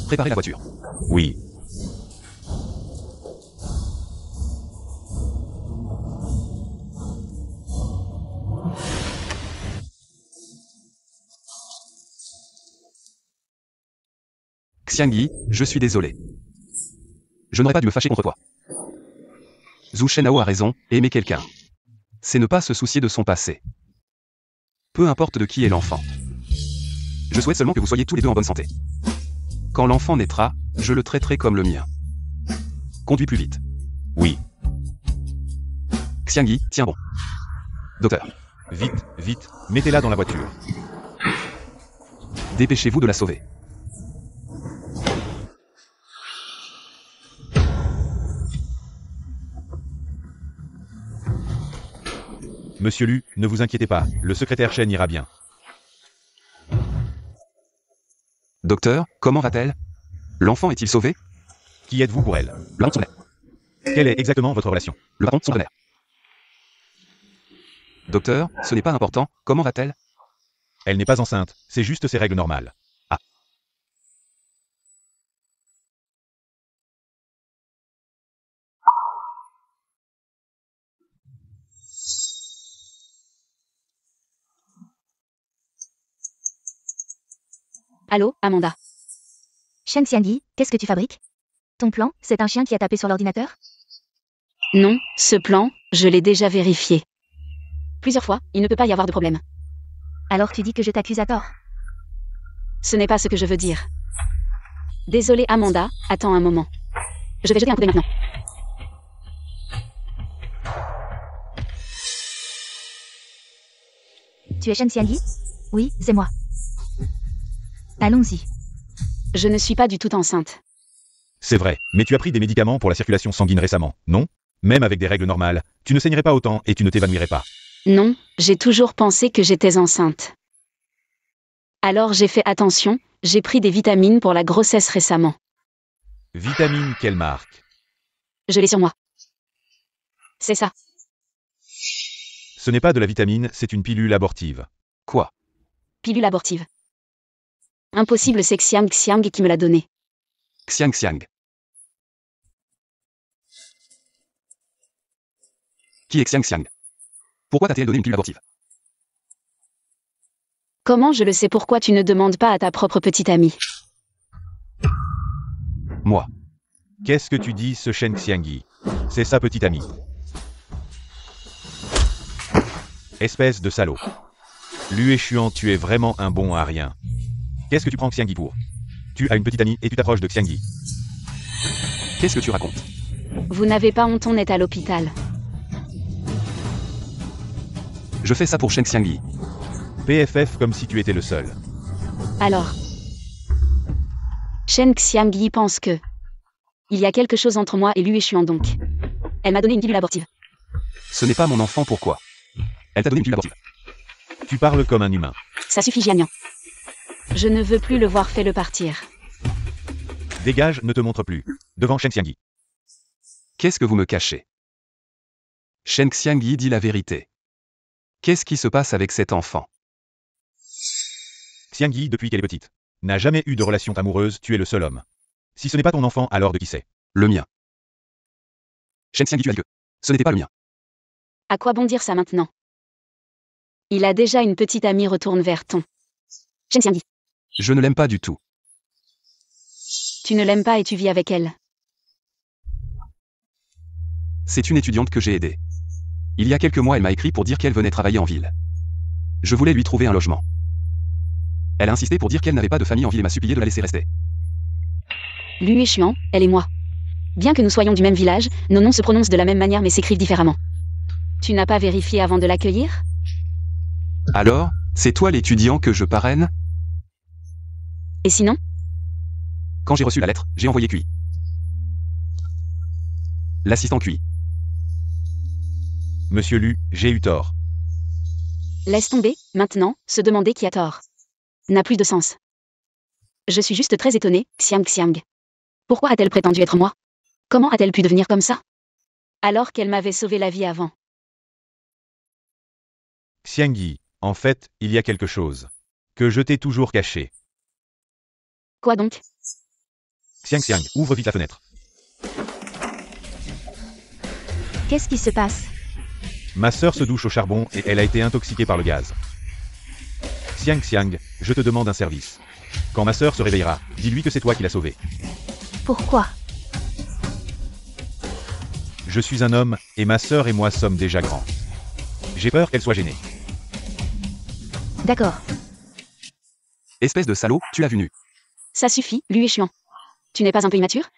préparez la voiture. Oui. Xiangyi, je suis désolé. Je n'aurais pas dû me fâcher contre toi. Zhu Shenhao a raison, aimer quelqu'un, c'est ne pas se soucier de son passé. Peu importe de qui est l'enfant. Je souhaite seulement que vous soyez tous les deux en bonne santé. Quand l'enfant naîtra, je le traiterai comme le mien. Conduis plus vite. Oui. Xiangyi, tiens bon. Docteur, Vite, vite, mettez-la dans la voiture. dépêchez-vous de la sauver. Monsieur Lu, ne vous inquiétez pas, le secrétaire Shen ira bien. Docteur, comment va-t-elle? L'enfant est-il sauvé? Qui êtes-vous pour elle? Le patron de son père. Quelle est exactement votre relation? Le patron de son tonnerre. Docteur, ce n'est pas important, comment va-t-elle? Elle n'est pas enceinte, c'est juste ses règles normales. Ah. Allô, Amanda. Shen Xiangyi, qu'est-ce que tu fabriques? Ton plan, c'est un chien qui a tapé sur l'ordinateur? Non, ce plan, je l'ai déjà vérifié. Plusieurs fois, il ne peut pas y avoir de problème. Alors tu dis que je t'accuse à tort. Ce n'est pas ce que je veux dire. Désolée Amanda, attends un moment. Je vais jeter un coup d'œil maintenant. Tu es Shen Xiangyi? Oui, c'est moi. Allons-y. Je ne suis pas du tout enceinte. C'est vrai, mais tu as pris des médicaments pour la circulation sanguine récemment, non? Même avec des règles normales, tu ne saignerais pas autant et tu ne t'évanouirais pas. Non, j'ai toujours pensé que j'étais enceinte. Alors j'ai fait attention, j'ai pris des vitamines pour la grossesse récemment. Vitamine, quelle marque? Je l'ai sur moi. C'est ça. Ce n'est pas de la vitamine, c'est une pilule abortive. Quoi? Pilule abortive. Impossible, c'est Xiang qui me l'a donné. Xiang. Qui est Xiang? Pourquoi t'a-t-elle donné une pilule abortive? Comment je le sais? Pourquoi tu ne demandes pas à ta propre petite amie? Moi. Qu'est-ce que tu dis, ce Shen Xiangyi? C'est sa petite amie. Espèce de salaud. Lu Échuan, tu es vraiment un bon à rien. Qu'est-ce que tu prends Xiangyi pour? Tu as une petite amie et tu t'approches de Xiangyi. Qu'est-ce que tu racontes? Vous n'avez pas honte, on est à l'hôpital. Je fais ça pour Shen Xiangyi. PFF comme si tu étais le seul. Alors. Shen Xiangyi pense que... Il y a quelque chose entre moi et lui et je suis en donc. Elle m'a donné une pilule abortive. Ce n'est pas mon enfant, pourquoi? Elle t'a donné une pilule abortive. Tu parles comme un humain. Ça suffit, Jianian. Je ne veux plus le voir, fais-le partir. Dégage, ne te montre plus. Devant Shen Xiangyi. Qu'est-ce que vous me cachez? Shen Xiangyi dit la vérité. Qu'est-ce qui se passe avec cet enfant? Xiangyi, depuis qu'elle est petite, n'a jamais eu de relation amoureuse, tu es le seul homme. Si ce n'est pas ton enfant, alors de qui c'est? Le mien. Shen Xiangyi, tu as dit que ce n'était pas le mien. À quoi bon dire ça maintenant? Il a déjà une petite amie, retourne vers ton. Shen Xiangyi. Je ne l'aime pas du tout. Tu ne l'aimes pas et tu vis avec elle. C'est une étudiante que j'ai aidée. Il y a quelques mois, elle m'a écrit pour dire qu'elle venait travailler en ville. Je voulais lui trouver un logement. Elle a insisté pour dire qu'elle n'avait pas de famille en ville et m'a supplié de la laisser rester. Lui et Xuan, elle et moi. Bien que nous soyons du même village, nos noms se prononcent de la même manière mais s'écrivent différemment. Tu n'as pas vérifié avant de l'accueillir? Alors, c'est toi l'étudiant que je parraine? Et sinon? Quand j'ai reçu la lettre, j'ai envoyé QI. L'assistant QI. Monsieur Lu, j'ai eu tort. Laisse tomber, maintenant, se demander qui a tort. N'a plus de sens. Je suis juste très étonnée, Xiang. Pourquoi a-t-elle prétendu être moi? Comment a-t-elle pu devenir comme ça? Alors qu'elle m'avait sauvé la vie avant. Xiangyi, en fait, il y a quelque chose que je t'ai toujours caché. Quoi donc? Xiang, ouvre vite la fenêtre. Qu'est-ce qui se passe? Ma sœur se douche au charbon et elle a été intoxiquée par le gaz. Xiang, je te demande un service. Quand ma sœur se réveillera, dis-lui que c'est toi qui l'as sauvée. Pourquoi? Je suis un homme, et ma sœur et moi sommes déjà grands. J'ai peur qu'elle soit gênée. D'accord. Espèce de salaud, tu l'as vu nu. Ça suffit, lui et Xuan. Tu n'es pas un peu immature?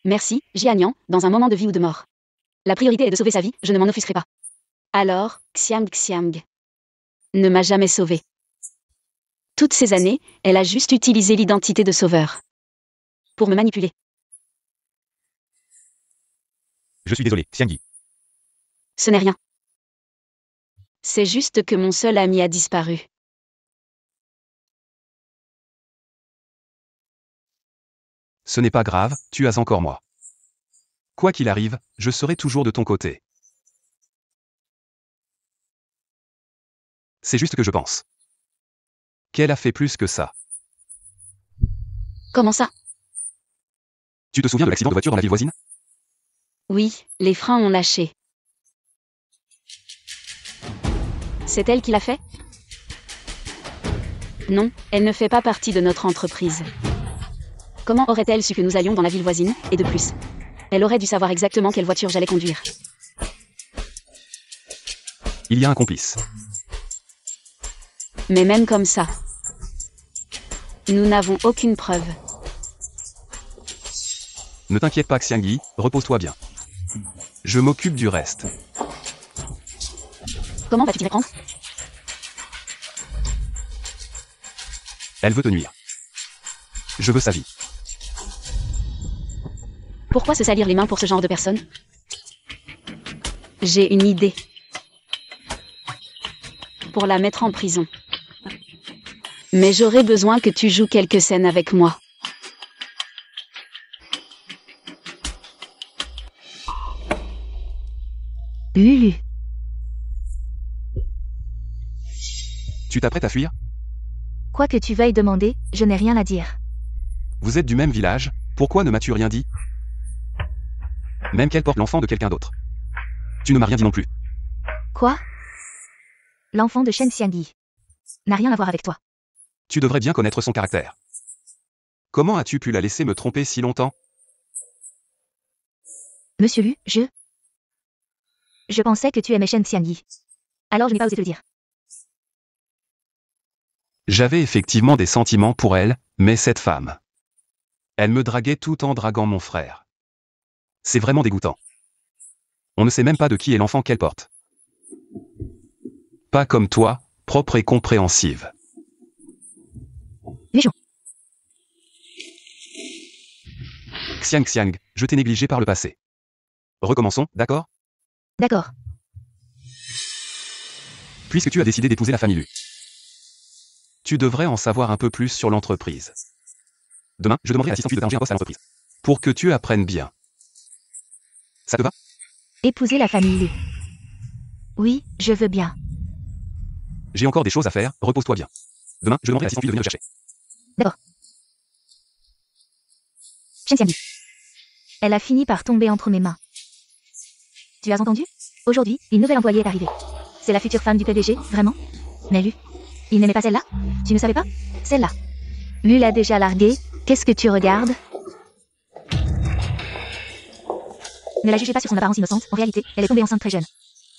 Merci, Jianian, dans un moment de vie ou de mort. La priorité est de sauver sa vie, je ne m'en offusquerai pas. Alors, Xiang. Ne m'a jamais sauvé. Toutes ces années, elle a juste utilisé l'identité de sauveur. Pour me manipuler. Je suis désolé, Xiangyi. Ce n'est rien. C'est juste que mon seul ami a disparu. Ce n'est pas grave, tu as encore moi. Quoi qu'il arrive, je serai toujours de ton côté. C'est juste que je pense qu'elle a fait plus que ça. Comment ça? Tu te souviens de l'accident de voiture dans la ville voisine? Oui, les freins ont lâché. C'est elle qui l'a fait? Non, elle ne fait pas partie de notre entreprise. Comment aurait-elle su que nous allions dans la ville voisine, et de plus? Elle aurait dû savoir exactement quelle voiture j'allais conduire. Il y a un complice. Mais même comme ça, nous n'avons aucune preuve. Ne t'inquiète pas Xiangyi, repose-toi bien. Je m'occupe du reste. Comment vas-tu t'y prendre? Elle veut te nuire. Je veux sa vie. Pourquoi se salir les mains pour ce genre de personne? J'ai une idée. Pour la mettre en prison. Mais j'aurais besoin que tu joues quelques scènes avec moi. Lulu. Tu t'apprêtes à fuir? Quoi que tu veuilles demander, je n'ai rien à dire. Vous êtes du même village, pourquoi ne m'as-tu rien dit? Même qu'elle porte l'enfant de quelqu'un d'autre. Tu ne m'as rien dit non plus. Quoi? L'enfant de Shen Xiangyi. N'a rien à voir avec toi. Tu devrais bien connaître son caractère. Comment as-tu pu la laisser me tromper si longtemps? Monsieur Lu, Je pensais que tu aimais Shen Xiangyi. Alors je n'ai pas osé te le dire. J'avais effectivement des sentiments pour elle, mais cette femme. Elle me draguait tout en draguant mon frère. C'est vraiment dégoûtant. On ne sait même pas de qui est l'enfant qu'elle porte. Pas comme toi, propre et compréhensive. Légion. Xiang, je t'ai négligé par le passé. Recommençons, d'accord? D'accord. Puisque tu as décidé d'épouser la famille Lu. Tu devrais en savoir un peu plus sur l'entreprise. Demain, je demanderai à l'assistant de t'arranger un poste à l'entreprise. Pour que tu apprennes bien. Ça te va? Épouser la famille Lu. Oui, je veux bien. J'ai encore des choses à faire, repose-toi bien. Demain, je demanderai à l'assistant de venir me chercher. D'accord. Shen Xiangyi. Elle a fini par tomber entre mes mains. Tu as entendu? Aujourd'hui, une nouvelle employée est arrivée. C'est la future femme du PDG, vraiment? Mais Lu, il n'aimait pas celle-là? Tu ne savais pas? Celle-là. Lu l'a déjà larguée. Qu'est-ce que tu regardes? Ne la jugez pas sur son apparence innocente. En réalité, elle est tombée enceinte très jeune.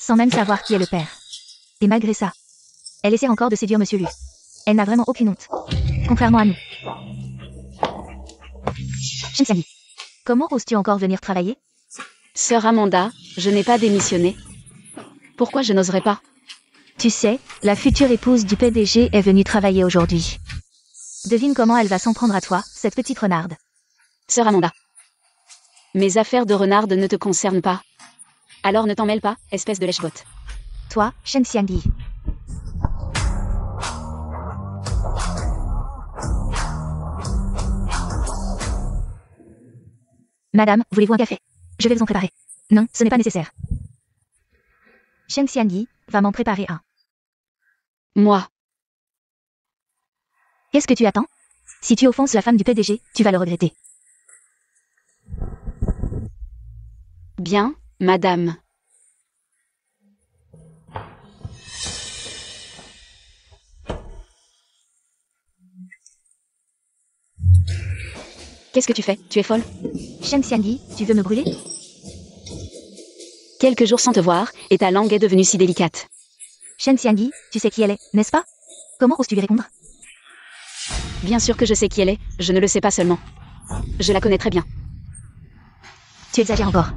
Sans même savoir qui est le père. Et malgré ça, elle essaie encore de séduire Monsieur Lu. Elle n'a vraiment aucune honte. Contrairement à nous. Shen Xiangyi, comment oses-tu encore venir travailler? Sœur Amanda, je n'ai pas démissionné. Pourquoi je n'oserais pas? Tu sais, la future épouse du PDG est venue travailler aujourd'hui. Devine comment elle va s'en prendre à toi, cette petite renarde. Sœur Amanda. Mes affaires de renarde ne te concernent pas. Alors ne t'en mêle pas, espèce de lèche-botte. Toi, Shen Xiangyi. Madame, voulez-vous un café? Je vais vous en préparer. Non, ce n'est pas nécessaire. Shen Xiangyi va m'en préparer un. Moi. Qu'est-ce que tu attends? Si tu offenses la femme du PDG, tu vas le regretter. Bien, madame. Qu'est-ce que tu fais? Tu es folle? Shen Xiangyi, tu veux me brûler? Quelques jours sans te voir, et ta langue est devenue si délicate. Shen Xiangyi, tu sais qui elle est, n'est-ce pas? Comment oses-tu lui répondre? Bien sûr que je sais qui elle est, je ne le sais pas seulement. Je la connais très bien. Tu exagères encore.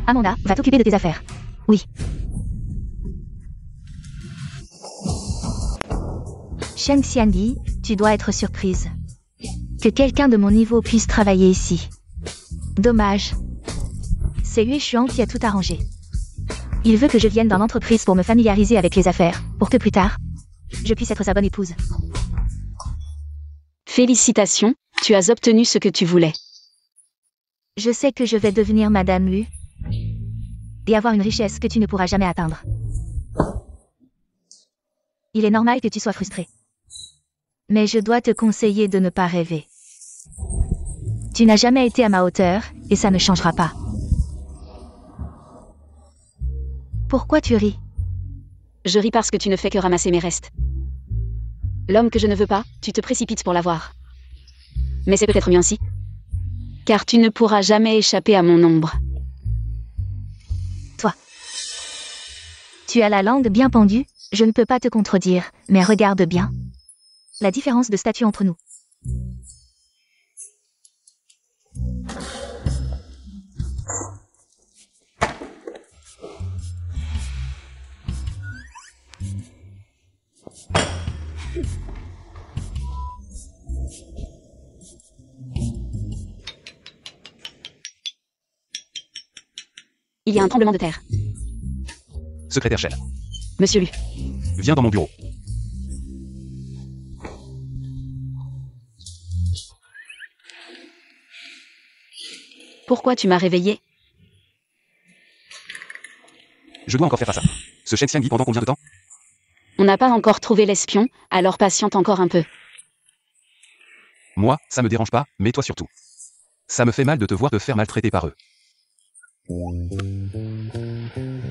Amanda, va t'occuper de tes affaires. Oui. Shen Xiangyi, tu dois être surprise. Que quelqu'un de mon niveau puisse travailler ici. Dommage. C'est Yue Xuan qui a tout arrangé. Il veut que je vienne dans l'entreprise pour me familiariser avec les affaires, pour que plus tard, je puisse être sa bonne épouse. Félicitations, tu as obtenu ce que tu voulais. Je sais que je vais devenir Madame Lu et avoir une richesse que tu ne pourras jamais atteindre. Il est normal que tu sois frustré. Mais je dois te conseiller de ne pas rêver. Tu n'as jamais été à ma hauteur, et ça ne changera pas. Pourquoi tu ris? Je ris parce que tu ne fais que ramasser mes restes. L'homme que je ne veux pas, tu te précipites pour l'avoir. Mais c'est peut-être mieux ainsi. Car tu ne pourras jamais échapper à mon ombre. Toi. Tu as la langue bien pendue, je ne peux pas te contredire, mais regarde bien. La différence de statut entre nous. Il y a un tremblement de terre. Secrétaire Shen. Monsieur Lu. Viens dans mon bureau. Pourquoi tu m'as réveillé? Je dois encore faire face à ce Shen Xiangyi pendant combien de temps? On n'a pas encore trouvé l'espion, alors patiente encore un peu. Moi, ça me dérange pas, mais toi surtout. Ça me fait mal de te voir te faire maltraiter par eux.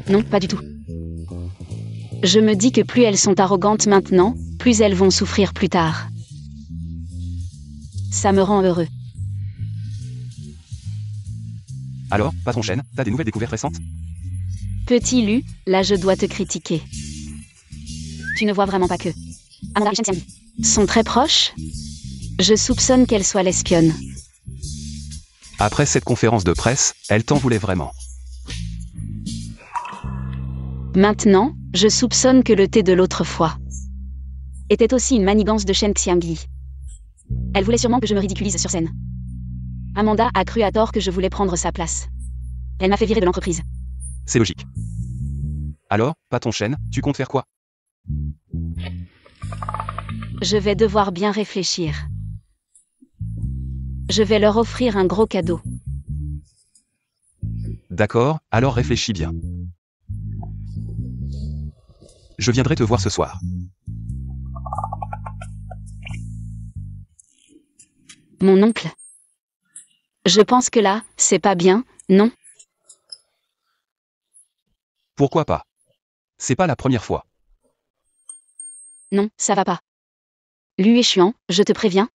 Non, pas du tout. Je me dis que plus elles sont arrogantes maintenant, plus elles vont souffrir plus tard. Ça me rend heureux. Alors, patron Shen, t'as des nouvelles découvertes récentes? Petit Lu, là je dois te critiquer. Tu ne vois vraiment pas que Amanda et Shen Xiangyi sont très proches? Je soupçonne qu'elle soit l'espionne. Après cette conférence de presse, elle t'en voulait vraiment. Maintenant, je soupçonne que le thé de l'autre fois était aussi une manigance de Shen Xiangyi. Elle voulait sûrement que je me ridiculise sur scène. Amanda a cru à tort que je voulais prendre sa place. Elle m'a fait virer de l'entreprise. C'est logique. Alors, patron Shen, tu comptes faire quoi? Je vais devoir bien réfléchir. Je vais leur offrir un gros cadeau. D'accord, alors réfléchis bien. Je viendrai te voir ce soir. Mon oncle. Je pense que là, c'est pas bien, non? Pourquoi pas? C'est pas la première fois. Non, ça va pas. Lu et Chuan, je te préviens.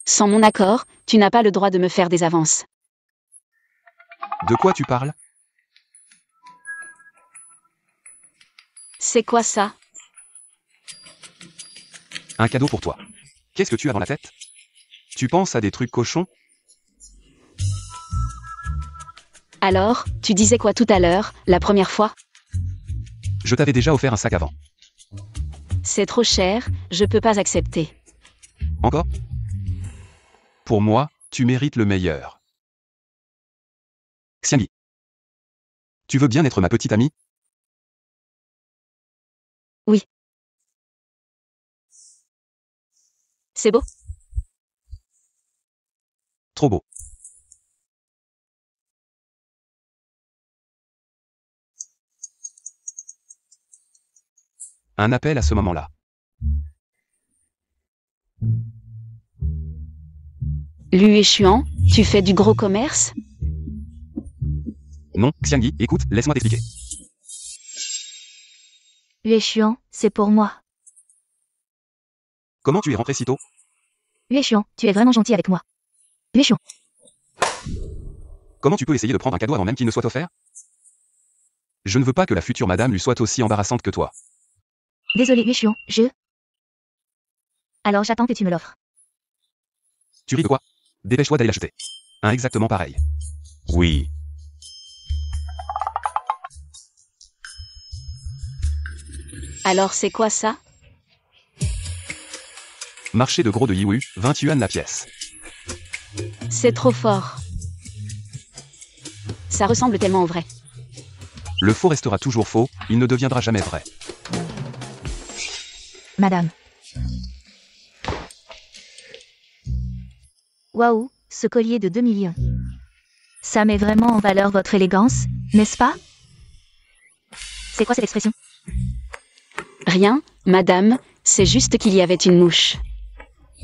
Sans mon accord, tu n'as pas le droit de me faire des avances. De quoi tu parles? C'est quoi ça? Un cadeau pour toi. Qu'est-ce que tu as dans la tête? Tu penses à des trucs cochons? Alors, tu disais quoi tout à l'heure, la première fois? Je t'avais déjà offert un sac avant. C'est trop cher, je peux pas accepter. Encore? Pour moi, tu mérites le meilleur. Xiangyi. Tu veux bien être ma petite amie? Oui. C'est beau? Trop beau. Un appel à ce moment-là. Lu et Chuan, tu fais du gros commerce? Non, Xiangyi, écoute, laisse-moi t'expliquer. Yue Xuan, c'est pour moi. Comment tu es rentré si tôt? Yue Xuan, tu es vraiment gentil avec moi. Yue Xuan, Comment tu peux essayer de prendre un cadeau avant même qu'il ne soit offert? Je ne veux pas que la future madame lui soit aussi embarrassante que toi. désolé Yue Xuan, Alors j'attends que tu me l'offres. Tu ris de quoi? Dépêche-toi d'aller l'acheter. Un exactement pareil. Oui. Alors c'est quoi ça? Marché de gros de Yiwu, 20 yuan la pièce. C'est trop fort. Ça ressemble tellement au vrai. Le faux restera toujours faux, il ne deviendra jamais vrai. Madame. Waouh, ce collier de 2 millions. Ça met vraiment en valeur votre élégance, n'est-ce pas? C'est quoi cette expression? Rien, madame, c'est juste qu'il y avait une mouche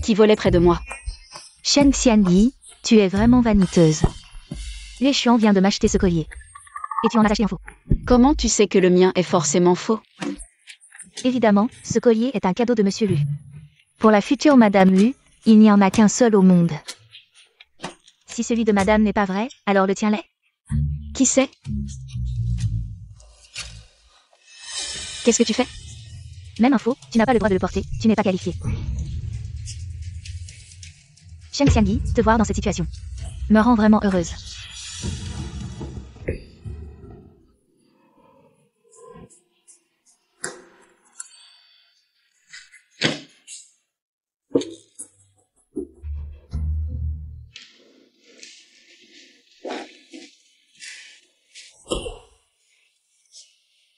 qui volait près de moi. Shen Xianyi, tu es vraiment vaniteuse. Yue Xuan vient de m'acheter ce collier. Et tu en as acheté un faux. Comment tu sais que le mien est forcément faux? Évidemment, ce collier est un cadeau de Monsieur Lu. Pour la future Madame Lu, il n'y en a qu'un seul au monde. Si celui de Madame n'est pas vrai, alors le tien l'est. Qui sait? Qu'est-ce que tu fais? Même un faux, tu n'as pas le droit de le porter, tu n'es pas qualifié. Shen Xianyi, te voir dans cette situation me rend vraiment heureuse.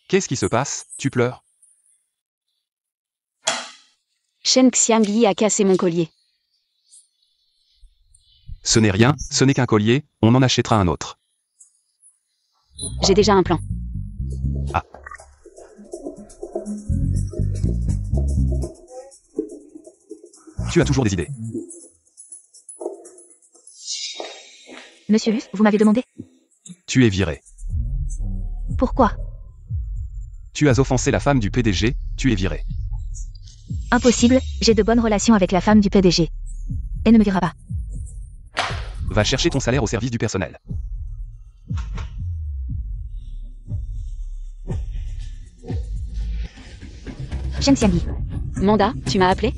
Qu'est-ce qui se passe? Tu pleures? Shen Xiangyi a cassé mon collier. Ce n'est rien, ce n'est qu'un collier, on en achètera un autre. J'ai déjà un plan. Ah. Tu as toujours des idées. Monsieur Lu, vous m'avez demandé. Tu es viré. Pourquoi? Tu as offensé la femme du PDG, tu es viré. Impossible, j'ai de bonnes relations avec la femme du PDG. Elle ne me virera pas. Va chercher ton salaire au service du personnel. Shen Xianyi. Manda, tu m'as appelé?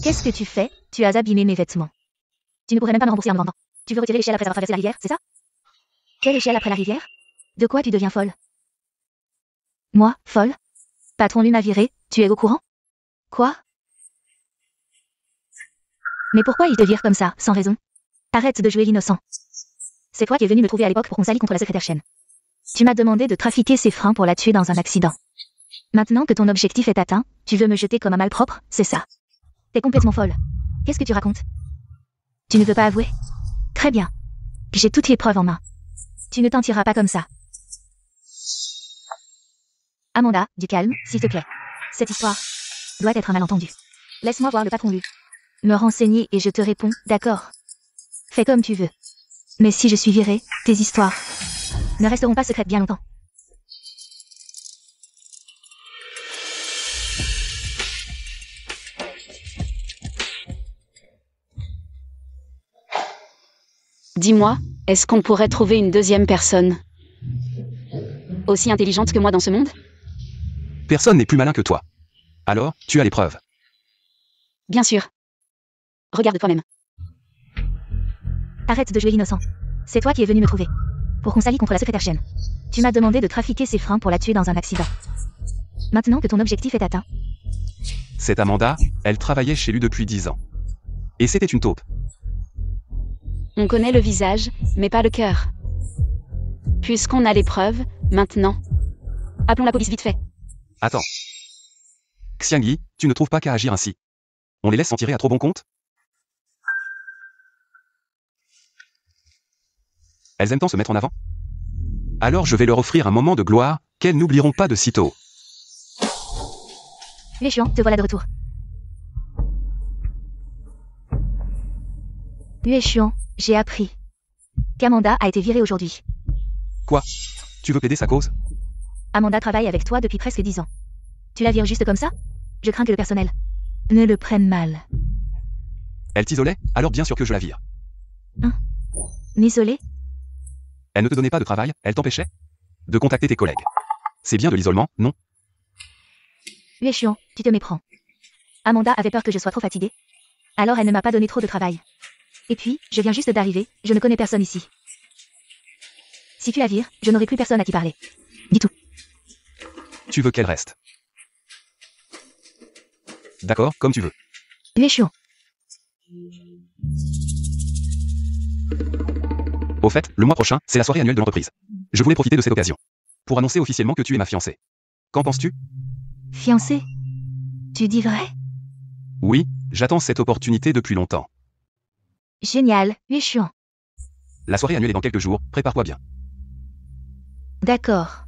Qu'est-ce que tu fais? Tu as abîmé mes vêtements. Tu ne pourrais même pas me rembourser en me vendant. Tu veux retirer l'échelle après avoir traversé la rivière, c'est ça? Quelle échelle après la rivière? De quoi tu deviens folle? Moi, folle? Patron Lu m'a viré, tu es au courant? Quoi? Mais pourquoi il te vire comme ça, sans raison? Arrête de jouer l'innocent. C'est toi qui es venu me trouver à l'époque pour qu'on s'allie contre la secrétaire Shen. Tu m'as demandé de trafiquer ses freins pour la tuer dans un accident. Maintenant que ton objectif est atteint, tu veux me jeter comme un malpropre, c'est ça? T'es complètement folle. Qu'est-ce que tu racontes? Tu ne veux pas avouer? Très bien. J'ai toutes les preuves en main. Tu ne t'en tireras pas comme ça. Amanda, du calme, s'il te plaît. Cette histoire doit être un malentendu. Laisse-moi voir le patron Lu. me renseigner et je te réponds, d'accord. Fais comme tu veux. Mais si je suis virée, tes histoires ne resteront pas secrètes bien longtemps. Dis-moi, est-ce qu'on pourrait trouver une deuxième personne aussi intelligente que moi dans ce monde? Personne n'est plus malin que toi. Alors, tu as les preuves. Bien sûr. Regarde toi-même. Arrête de jouer l'innocent. C'est toi qui es venu me trouver. Pour qu'on s'allie contre la secrétaire Chen. Tu m'as demandé de trafiquer ses freins pour la tuer dans un accident. Maintenant que ton objectif est atteint. Cette Amanda, elle travaillait chez lui depuis 10 ans. Et c'était une taupe. On connaît le visage, mais pas le cœur. Puisqu'on a les preuves, maintenant. Appelons la police vite fait. Attends. Xiangyi, tu ne trouves pas qu'à agir ainsi? On les laisse s'en tirer à trop bon compte? Elles aiment tant se mettre en avant? Alors je vais leur offrir un moment de gloire, qu'elles n'oublieront pas de sitôt. Yue Xuan, te voilà de retour. Yue Xuan, j'ai appris qu'Amanda a été virée aujourd'hui. Quoi? Tu veux plaider sa cause? Amanda travaille avec toi depuis presque 10 ans. Tu la vires juste comme ça? Je crains que le personnel ne le prenne mal. Elle t'isolait? Alors bien sûr que je la vire. Hein? M'isoler? Elle ne te donnait pas de travail, elle t'empêchait de contacter tes collègues. C'est bien de l'isolement, non? Yue Xuan, tu te méprends. Amanda avait peur que je sois trop fatiguée. Alors elle ne m'a pas donné trop de travail. Et puis, je viens juste d'arriver, je ne connais personne ici. Si tu la vires, je n'aurai plus personne à qui parler. Dis tout. Tu veux qu'elle reste? D'accord, comme tu veux. Yue Xuan. Au fait, le mois prochain, c'est la soirée annuelle de l'entreprise. Je voulais profiter de cette occasion pour annoncer officiellement que tu es ma fiancée. Qu'en penses-tu? Fiancée? Tu dis vrai? Oui, j'attends cette opportunité depuis longtemps. Génial, Yue Xuan. La soirée annuelle est dans quelques jours, prépare-toi bien. D'accord.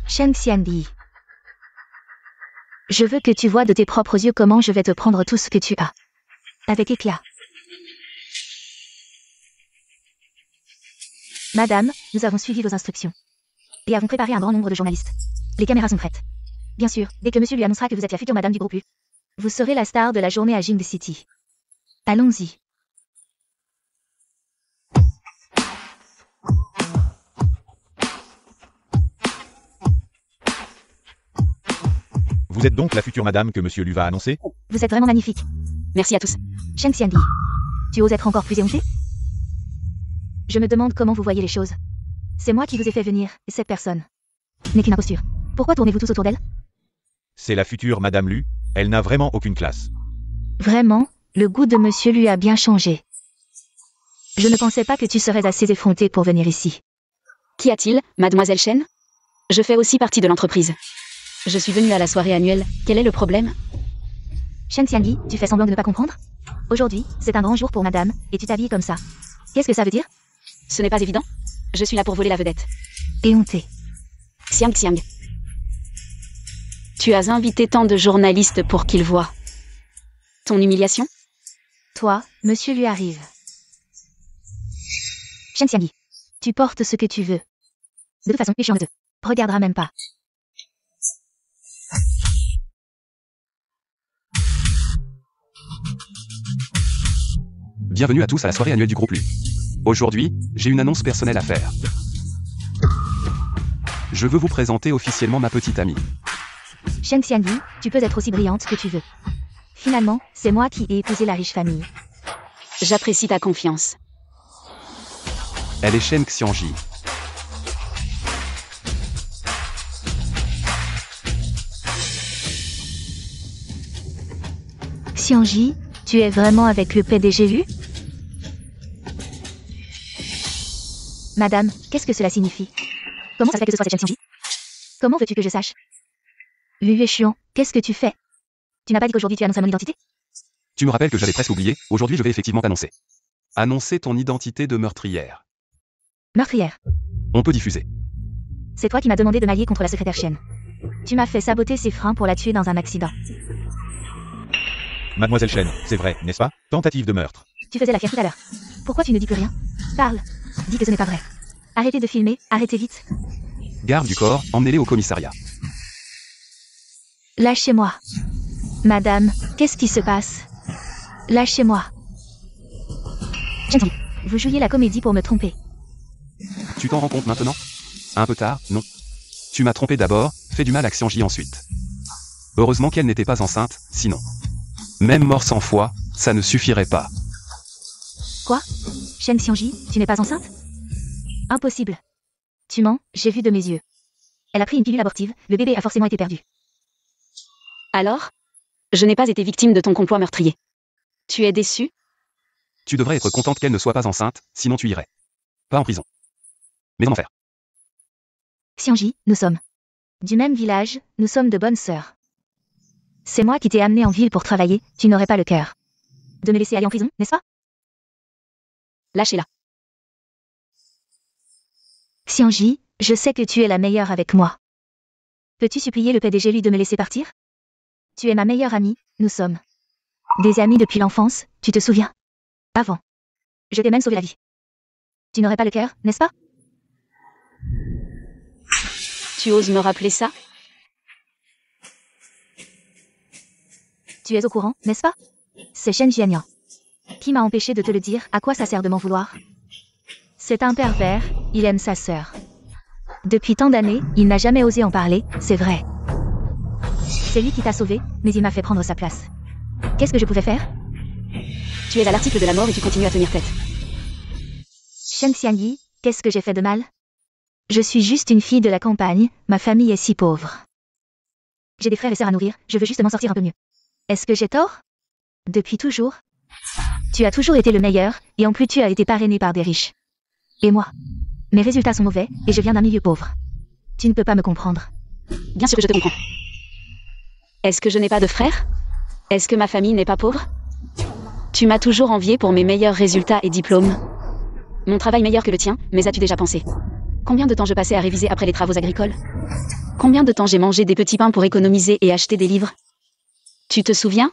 Shen Xiangyi. Je veux que tu vois de tes propres yeux comment je vais te prendre tout ce que tu as. Avec éclat. Madame, nous avons suivi vos instructions. Et avons préparé un grand nombre de journalistes. Les caméras sont prêtes. Bien sûr, dès que monsieur lui annoncera que vous êtes la future madame du groupe U, vous serez la star de la journée à Jing City. Allons-y. Vous êtes donc la future madame que monsieur Lu va annoncer? Vous êtes vraiment magnifique. Merci à tous. Shen Xiangyi. Tu oses être encore plus éhontée? Je me demande comment vous voyez les choses. C'est moi qui vous ai fait venir, et cette personne n'est qu'une imposture. Pourquoi tournez-vous tous autour d'elle? C'est la future madame Lu, elle n'a vraiment aucune classe. Vraiment, le goût de monsieur Lu a bien changé. Je ne pensais pas que tu serais assez effrontée pour venir ici. Qu'y a-t-il, mademoiselle Chen? Je fais aussi partie de l'entreprise. Je suis venue à la soirée annuelle, quel est le problème? Shen Xiangyi, tu fais semblant de ne pas comprendre? Aujourd'hui, c'est un grand jour pour madame, et tu t'habilles comme ça. Qu'est-ce que ça veut dire? Ce n'est pas évident. Je suis là pour voler la vedette. Éhontée. Xiang Xiang. Tu as invité tant de journalistes pour qu'ils voient ton humiliation? Toi, monsieur lui arrive. Shen Xiangyi. Tu portes ce que tu veux. De toute façon, Yue Xuan ne te regardera même pas. Bienvenue à tous à la soirée annuelle du groupe Lu. Aujourd'hui, j'ai une annonce personnelle à faire. Je veux vous présenter officiellement ma petite amie. Shen Xiangyi, tu peux être aussi brillante que tu veux. Finalement, c'est moi qui ai épousé la riche famille. J'apprécie ta confiance. Elle est Shen Xiangyi. Xiangyi, tu es vraiment avec le PDG Lu? Madame, qu'est-ce que cela signifie? Comment ça se fait que ce soit cette Shen Xiangyi? Comment veux-tu que je sache? Yue Xuan, qu'est-ce que tu fais? Tu n'as pas dit qu'aujourd'hui tu annonçais mon identité? Tu me rappelles que j'avais presque oublié, aujourd'hui je vais effectivement t'annoncer. Annoncer ton identité de meurtrière. Meurtrière. On peut diffuser. C'est toi qui m'as demandé de m'allier contre la secrétaire Chen. Tu m'as fait saboter ses freins pour la tuer dans un accident. Mademoiselle Chen, c'est vrai, n'est-ce pas? Tentative de meurtre. Tu faisais la fière tout à l'heure. Pourquoi tu ne dis plus rien? Parle. Dis que ce n'est pas vrai. Arrêtez de filmer, arrêtez vite. Garde du corps, emmenez-les au commissariat. Lâchez-moi. Madame, qu'est-ce qui se passe? Lâchez-moi. Chen, vous jouiez la comédie pour me tromper. Tu t'en rends compte maintenant? Un peu tard, non. Tu m'as trompé d'abord, fait du mal à Xiangji ensuite. Heureusement qu'elle n'était pas enceinte, sinon. Même mort 100 fois, ça ne suffirait pas. Quoi? Shen Xiangji, tu n'es pas enceinte? Impossible. Tu mens, j'ai vu de mes yeux. Elle a pris une pilule abortive, le bébé a forcément été perdu. Alors? Je n'ai pas été victime de ton complot meurtrier. Tu es déçu? Tu devrais être contente qu'elle ne soit pas enceinte, sinon tu irais. Pas en prison. Mais en enfer. Xiangji, nous sommes du même village, nous sommes de bonnes sœurs. C'est moi qui t'ai amené en ville pour travailler, tu n'aurais pas le cœur de me laisser aller en prison, n'est-ce pas? Lâchez-la. Xiangji, je sais que tu es la meilleure avec moi. Peux-tu supplier le PDG lui de me laisser partir? Tu es ma meilleure amie, nous sommes des amis depuis l'enfance, tu te souviens? Avant. Je t'ai même sauvé la vie. Tu n'aurais pas le cœur, n'est-ce pas? Tu oses me rappeler ça? Tu es au courant, n'est-ce pas? C'est Shen Jianyan. Qui m'a empêché de te le dire, à quoi ça sert de m'en vouloir? C'est un pervers, il aime sa sœur. Depuis tant d'années, il n'a jamais osé en parler, c'est vrai. C'est lui qui t'a sauvé, mais il m'a fait prendre sa place. Qu'est-ce que je pouvais faire? Tu es à l'article de la mort et tu continues à tenir tête. Shen Xiangyi, qu'est-ce que j'ai fait de mal? Je suis juste une fille de la campagne, ma famille est si pauvre. J'ai des frères et sœurs à nourrir, je veux juste m'en sortir un peu mieux. Est-ce que j'ai tort? Depuis toujours? Tu as toujours été le meilleur, et en plus tu as été parrainé par des riches. Et moi? Mes résultats sont mauvais, et je viens d'un milieu pauvre. Tu ne peux pas me comprendre. Bien sûr que je te comprends. Est-ce que je n'ai pas de frères? Est-ce que ma famille n'est pas pauvre? Tu m'as toujours envié pour mes meilleurs résultats et diplômes. Mon travail meilleur que le tien, mais as-tu déjà pensé? Combien de temps je passais à réviser après les travaux agricoles? Combien de temps j'ai mangé des petits pains pour économiser et acheter des livres? Tu te souviens?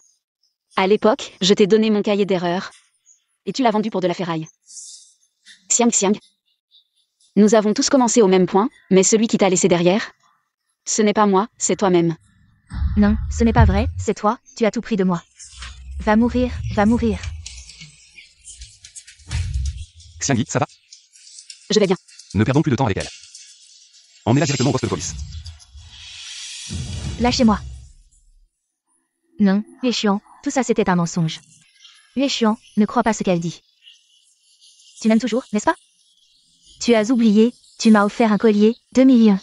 À l'époque, je t'ai donné mon cahier d'erreurs. Et tu l'as vendu pour de la ferraille. Xiang Xiang. Nous avons tous commencé au même point, mais celui qui t'a laissé derrière, ce n'est pas moi, c'est toi-même. Non, ce n'est pas vrai, c'est toi, tu as tout pris de moi. Va mourir, va mourir. Xiangyi, ça va? Je vais bien. Ne perdons plus de temps avec elle. Emmenez-la directement au poste de police. Lâchez-moi. Non, Yue Xuan, tout ça c'était un mensonge. Yue Xuan, ne crois pas ce qu'elle dit. Tu m'aimes toujours, n'est-ce pas? Tu as oublié, tu m'as offert un collier, 2 millions.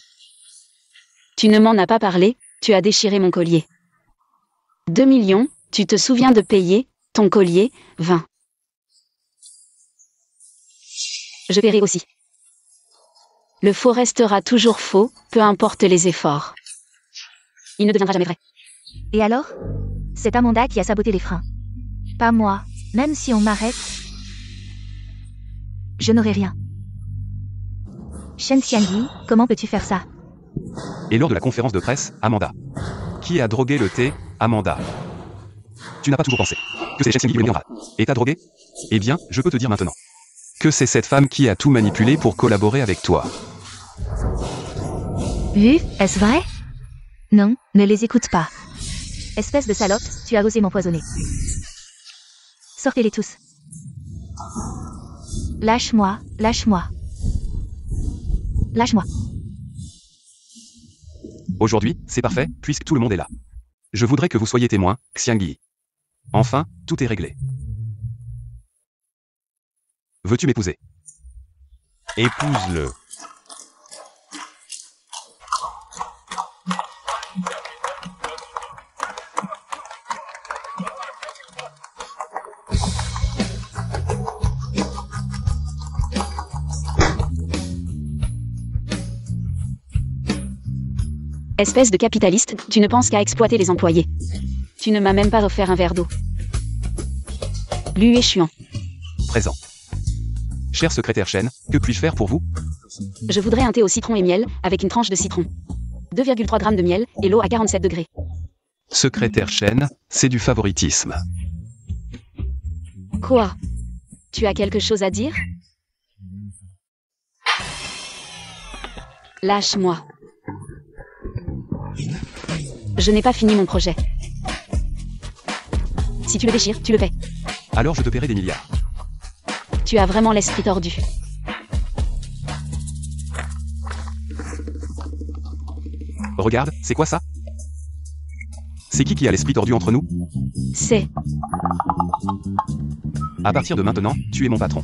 Tu ne m'en as pas parlé, tu as déchiré mon collier. 2 millions, tu te souviens de payer, ton collier, 20. Je paierai aussi. Le faux restera toujours faux, peu importe les efforts. Il ne deviendra jamais vrai. Et alors? C'est Amanda qui a saboté les freins. Pas moi, même si on m'arrête, je n'aurai rien. Shen Xiangyi, comment peux-tu faire ça? Et lors de la conférence de presse, Amanda. Qui a drogué le thé, Amanda? Tu n'as pas toujours pensé que c'est Xiangyi qui le viendra. Et t'as drogué? Eh bien, je peux te dire maintenant que c'est cette femme qui a tout manipulé pour collaborer avec toi. Est-ce vrai? Non, ne les écoute pas. Espèce de salope, tu as osé m'empoisonner. Sortez-les tous. Lâche-moi, lâche-moi. Lâche-moi. Aujourd'hui, c'est parfait, puisque tout le monde est là. Je voudrais que vous soyez témoin, Xiangyi. Enfin, tout est réglé. Veux-tu m'épouser? Épouse-le. Espèce de capitaliste, tu ne penses qu'à exploiter les employés. Tu ne m'as même pas offert un verre d'eau. Yue Xuan. Présent. Cher secrétaire Chen, que puis-je faire pour vous? Je voudrais un thé au citron et miel, avec une tranche de citron. 2,3 grammes de miel et l'eau à 47 degrés. Secrétaire Chen, c'est du favoritisme. Quoi? Tu as quelque chose à dire? Lâche-moi. Je n'ai pas fini mon projet. Si tu le déchires, tu le paies. Alors je te paierai des milliards. Tu as vraiment l'esprit tordu. Regarde, c'est quoi ça? C'est qui a l'esprit tordu entre nous? C'est... À partir de maintenant, tu es mon patron.